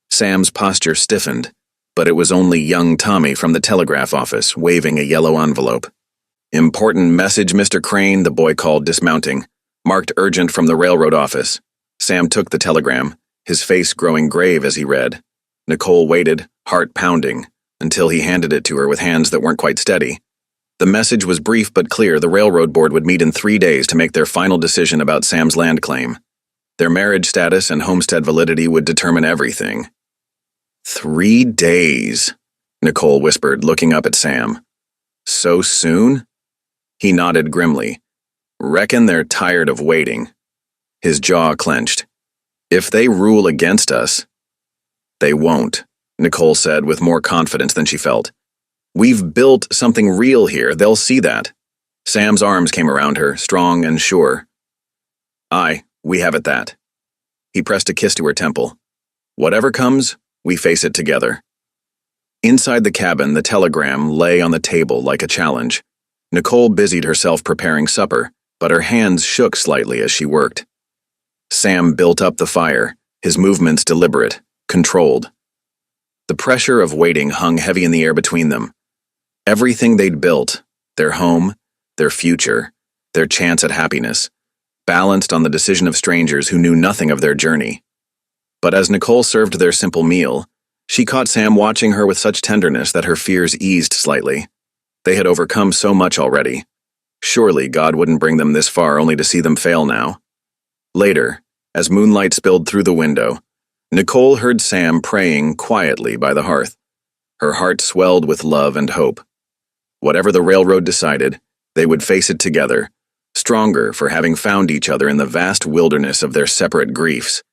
Sam's posture stiffened, but it was only young Tommy from the telegraph office, waving a yellow envelope. "Important message, Mr. Crane," the boy called, dismounting, marked urgent from the railroad office. Sam took the telegram, his face growing grave as he read. Nicole waited, heart pounding, until he handed it to her with hands that weren't quite steady. The message was brief but clear. The railroad board would meet in 3 days to make their final decision about Sam's land claim. Their marriage status and homestead validity would determine everything. 3 days, Nicole whispered, looking up at Sam. "So soon?" He nodded grimly. "Reckon they're tired of waiting." His jaw clenched. "If they rule against us—" "They won't," Nicole said with more confidence than she felt. "We've built something real here. They'll see that." Sam's arms came around her, strong and sure. "Aye, we have it that." He pressed a kiss to her temple. "Whatever comes, we face it together." Inside the cabin, the telegram lay on the table like a challenge. Nicole busied herself preparing supper, but her hands shook slightly as she worked. Sam built up the fire, his movements deliberate, controlled. The pressure of waiting hung heavy in the air between them. Everything they'd built, their home, their future, their chance at happiness, balanced on the decision of strangers who knew nothing of their journey. But as Nicole served their simple meal, she caught Sam watching her with such tenderness that her fears eased slightly. They had overcome so much already. Surely God wouldn't bring them this far only to see them fail now. Later, as moonlight spilled through the window, Nicole heard Sam praying quietly by the hearth. Her heart swelled with love and hope. Whatever the railroad decided, they would face it together, stronger for having found each other in the vast wilderness of their separate griefs.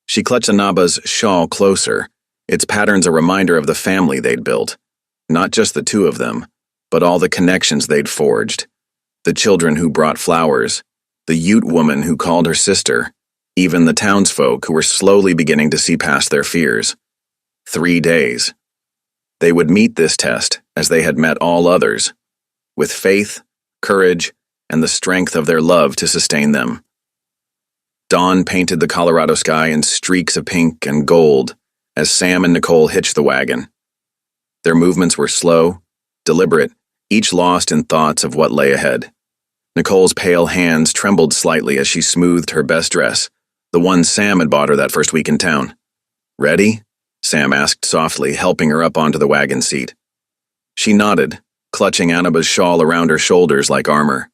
She clutched Anaba's shawl closer, its patterns a reminder of the family they'd built. Not just the two of them, but all the connections they'd forged. The children who brought flowers, the Ute woman who called her sister, even the townsfolk who were slowly beginning to see past their fears. 3 days. They would meet this test as they had met all others, with faith, courage, and the strength of their love to sustain them. Dawn painted the Colorado sky in streaks of pink and gold as Sam and Nicole hitched the wagon. Their movements were slow, deliberate, each lost in thoughts of what lay ahead. Nicole's pale hands trembled slightly as she smoothed her best dress, the one Sam had bought her that first week in town. "Ready?" Sam asked softly, helping her up onto the wagon seat. She nodded, clutching Anaba's shawl around her shoulders like armor.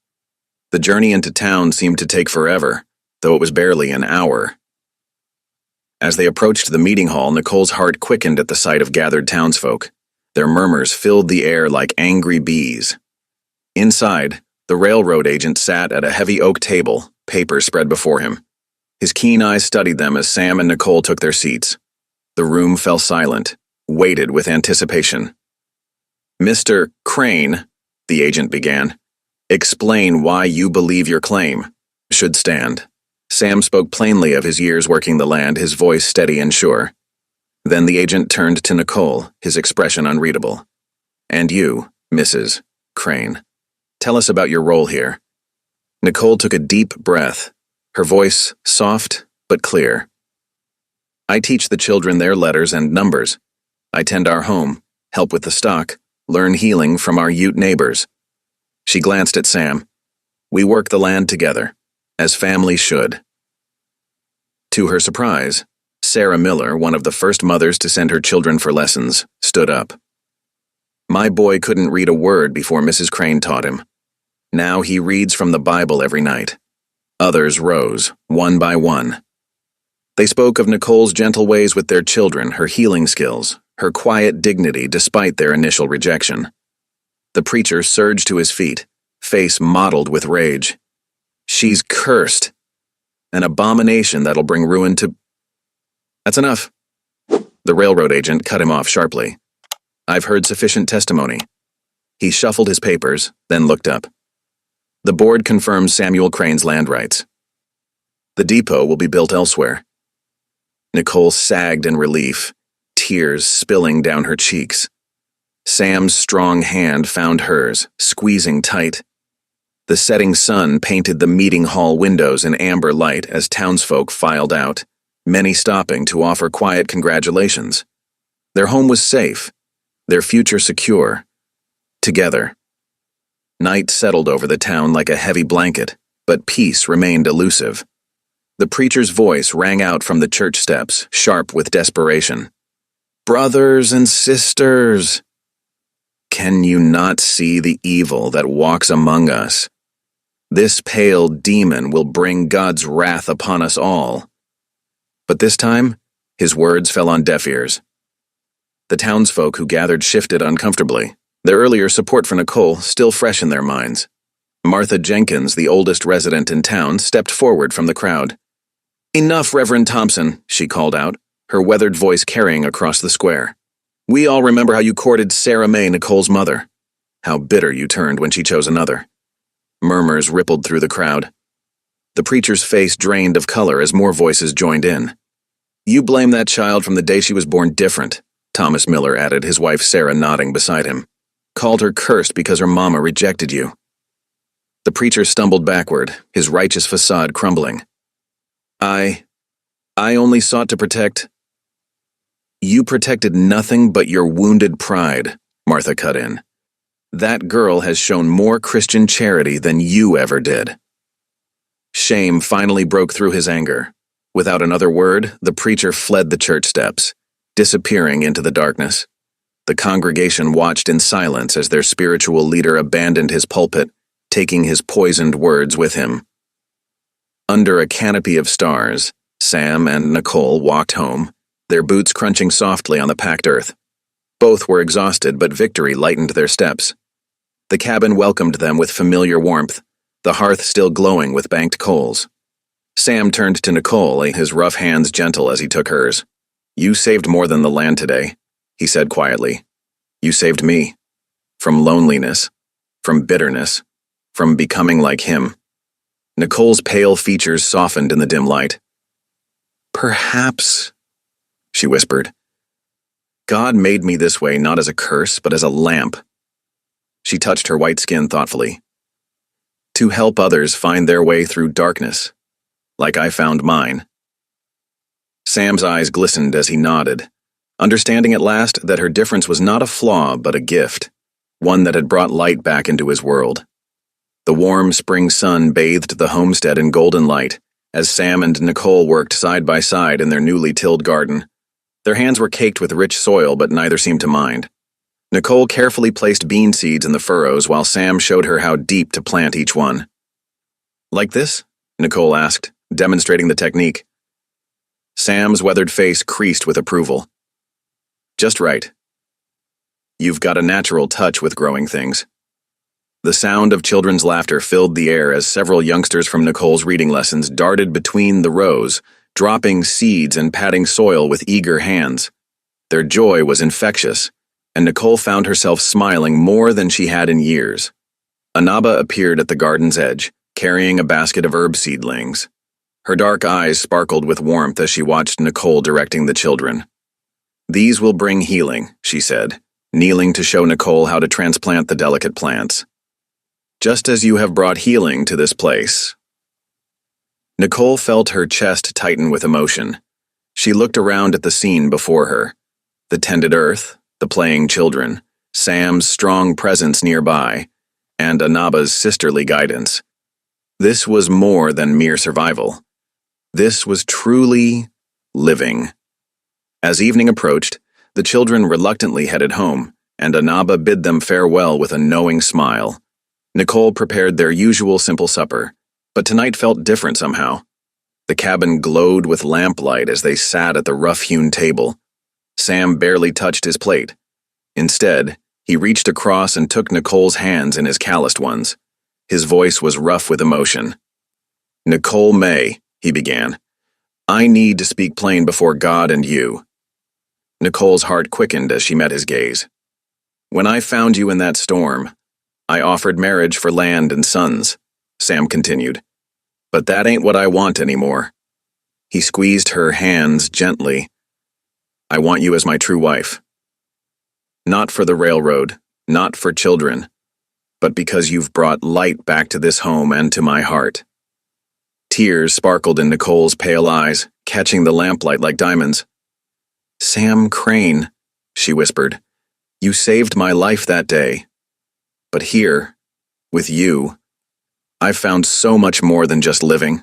The journey into town seemed to take forever, though it was barely an hour. As they approached the meeting hall, Nicole's heart quickened at the sight of gathered townsfolk. Their murmurs filled the air like angry bees. Inside, the railroad agent sat at a heavy oak table, papers spread before him. His keen eyes studied them as Sam and Nicole took their seats. The room fell silent, weighted with anticipation. "Mr. Crane," the agent began, "explain why you believe your claim should stand." Sam spoke plainly of his years working the land, his voice steady and sure. Then the agent turned to Nicole, his expression unreadable. "And you, Mrs. Crane, tell us about your role here." Nicole took a deep breath, her voice soft but clear. "I teach the children their letters and numbers. I tend our home, help with the stock, learn healing from our Ute neighbors." She glanced at Sam. "We work the land together, as families should." To her surprise, Sarah Miller, one of the first mothers to send her children for lessons, stood up. "My boy couldn't read a word before Mrs. Crane taught him. Now he reads from the Bible every night." Others rose, one by one. They spoke of Nicole's gentle ways with their children, her healing skills, her quiet dignity despite their initial rejection. The preacher surged to his feet, face mottled with rage. "She's cursed. An abomination that'll bring ruin to—" "That's enough." The railroad agent cut him off sharply. "I've heard sufficient testimony." He shuffled his papers, then looked up. "The board confirms Samuel Crane's land rights. The depot will be built elsewhere." Nicole sagged in relief, tears spilling down her cheeks. Sam's strong hand found hers, squeezing tight. The setting sun painted the meeting hall windows in amber light as townsfolk filed out, many stopping to offer quiet congratulations. Their home was safe, their future secure. Together. Night settled over the town like a heavy blanket, but peace remained elusive. The preacher's voice rang out from the church steps, sharp with desperation. "Brothers and sisters, can you not see the evil that walks among us? This pale demon will bring God's wrath upon us all." But this time, his words fell on deaf ears. The townsfolk who gathered shifted uncomfortably, their earlier support for Nicole still fresh in their minds. Martha Jenkins, the oldest resident in town, stepped forward from the crowd. "Enough, Reverend Thompson," she called out, her weathered voice carrying across the square. "We all remember how you courted Sarah May, Nicole's mother. How bitter you turned when she chose another." Murmurs rippled through the crowd. The preacher's face drained of color as more voices joined in. "You blame that child from the day she was born different," Thomas Miller added, his wife Sarah nodding beside him. "Called her cursed because her mama rejected you." The preacher stumbled backward, his righteous facade crumbling. I only sought to protect—" "You protected nothing but your wounded pride," Martha cut in. "That girl has shown more Christian charity than you ever did." Shame finally broke through his anger. Without another word, the preacher fled the church steps, disappearing into the darkness. The congregation watched in silence as their spiritual leader abandoned his pulpit, taking his poisoned words with him. Under a canopy of stars, Sam and Nicole walked home, their boots crunching softly on the packed earth. Both were exhausted, but victory lightened their steps. The cabin welcomed them with familiar warmth, the hearth still glowing with banked coals. Sam turned to Nicole, his rough hands gentle as he took hers. "You saved more than the land today," he said quietly. "You saved me. From loneliness, from bitterness, from becoming like him." Nicole's pale features softened in the dim light. "Perhaps," she whispered, "God made me this way not as a curse, but as a lamp." She touched her white skin thoughtfully. "To help others find their way through darkness, like I found mine." Sam's eyes glistened as he nodded, understanding at last that her difference was not a flaw but a gift, one that had brought light back into his world. The warm spring sun bathed the homestead in golden light as Sam and Nicole worked side by side in their newly tilled garden. Their hands were caked with rich soil, but neither seemed to mind. Nicole carefully placed bean seeds in the furrows while Sam showed her how deep to plant each one. "Like this?" Nicole asked, demonstrating the technique. Sam's weathered face creased with approval. "Just right. You've got a natural touch with growing things." The sound of children's laughter filled the air as several youngsters from Nicole's reading lessons darted between the rows, dropping seeds and patting soil with eager hands. Their joy was infectious, and Nicole found herself smiling more than she had in years. Anaba appeared at the garden's edge, carrying a basket of herb seedlings. Her dark eyes sparkled with warmth as she watched Nicole directing the children. "These will bring healing," she said, kneeling to show Nicole how to transplant the delicate plants. "Just as you have brought healing to this place." Nicole felt her chest tighten with emotion. She looked around at the scene before her. The tended earth, the playing children, Sam's strong presence nearby, and Anaba's sisterly guidance. This was more than mere survival. This was truly living. As evening approached, the children reluctantly headed home, and Anaba bid them farewell with a knowing smile. Nicole prepared their usual simple supper, but tonight felt different somehow. The cabin glowed with lamplight as they sat at the rough-hewn table. Sam barely touched his plate. Instead, he reached across and took Nicole's hands in his calloused ones. His voice was rough with emotion. "Nicole May," he began, "I need to speak plain before God and you." Nicole's heart quickened as she met his gaze. "When I found you in that storm, I offered marriage for land and sons," Sam continued. "But that ain't what I want anymore." He squeezed her hands gently. "I want you as my true wife. Not for the railroad, not for children, but because you've brought light back to this home and to my heart." Tears sparkled in Nicole's pale eyes, catching the lamplight like diamonds. "Sam Crane," she whispered, "you saved my life that day. But here, with you, I've found so much more than just living."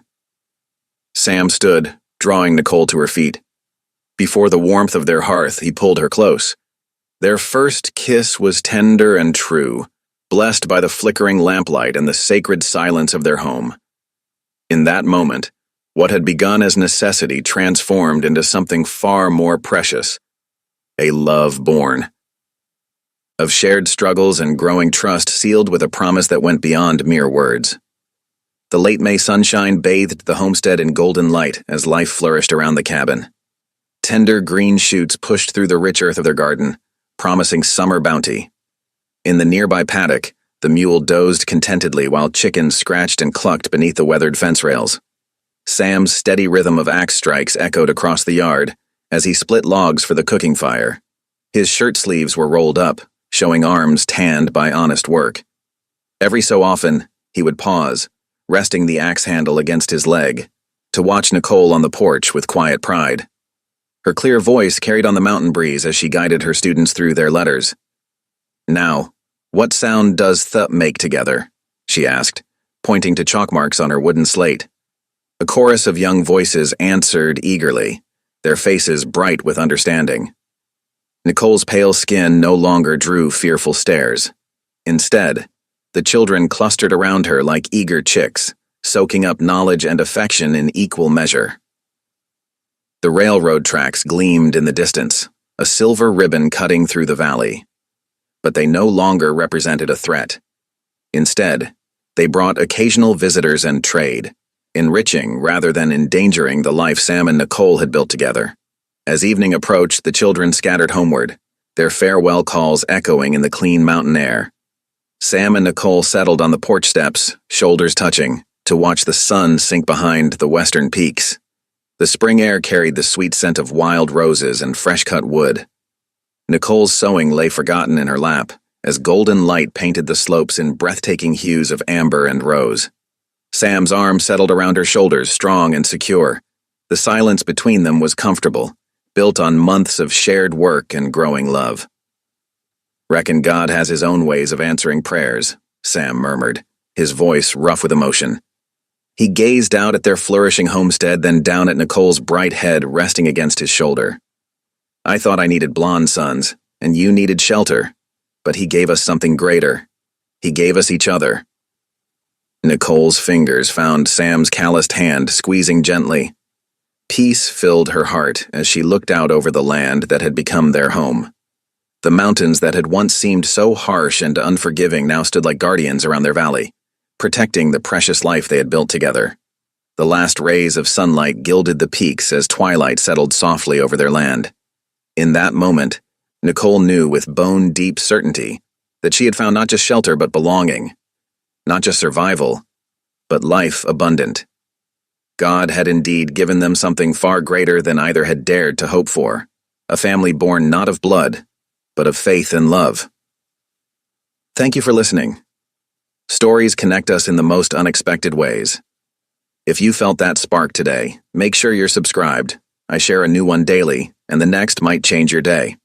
Sam stood, drawing Nicole to her feet. Before the warmth of their hearth, he pulled her close. Their first kiss was tender and true, blessed by the flickering lamplight and the sacred silence of their home. In that moment, what had begun as necessity transformed into something far more precious, a love born. Of shared struggles and growing trust sealed with a promise that went beyond mere words. The late May sunshine bathed the homestead in golden light as life flourished around the cabin. Tender green shoots pushed through the rich earth of their garden, promising summer bounty. In the nearby paddock, the mule dozed contentedly while chickens scratched and clucked beneath the weathered fence rails. Sam's steady rhythm of axe strikes echoed across the yard as he split logs for the cooking fire. His shirt sleeves were rolled up, showing arms tanned by honest work. Every so often, he would pause, resting the axe handle against his leg, to watch Nicole on the porch with quiet pride. Her clear voice carried on the mountain breeze as she guided her students through their letters. "Now, what sound does th make together?" she asked, pointing to chalk marks on her wooden slate. A chorus of young voices answered eagerly, their faces bright with understanding. Nicole's pale skin no longer drew fearful stares. Instead, the children clustered around her like eager chicks, soaking up knowledge and affection in equal measure. The railroad tracks gleamed in the distance, a silver ribbon cutting through the valley. But they no longer represented a threat. Instead, they brought occasional visitors and trade, enriching rather than endangering the life Sam and Nicole had built together. As evening approached, the children scattered homeward, their farewell calls echoing in the clean mountain air. Sam and Nicole settled on the porch steps, shoulders touching, to watch the sun sink behind the western peaks. The spring air carried the sweet scent of wild roses and fresh-cut wood. Nicole's sewing lay forgotten in her lap, as golden light painted the slopes in breathtaking hues of amber and rose. Sam's arm settled around her shoulders, strong and secure. The silence between them was comfortable, built on months of shared work and growing love. "Reckon God has his own ways of answering prayers," Sam murmured, his voice rough with emotion. He gazed out at their flourishing homestead, then down at Nicole's bright head resting against his shoulder. "I thought I needed blonde sons, and you needed shelter, but he gave us something greater. He gave us each other." Nicole's fingers found Sam's calloused hand, squeezing gently. Peace filled her heart as she looked out over the land that had become their home. The mountains that had once seemed so harsh and unforgiving now stood like guardians around their valley, protecting the precious life they had built together. The last rays of sunlight gilded the peaks as twilight settled softly over their land. In that moment, Nicole knew with bone-deep certainty that she had found not just shelter but belonging, not just survival, but life abundant. God had indeed given them something far greater than either had dared to hope for, a family born not of blood, but of faith and love. Thank you for listening. Stories connect us in the most unexpected ways. If you felt that spark today, make sure you're subscribed. I share a new one daily, and the next might change your day.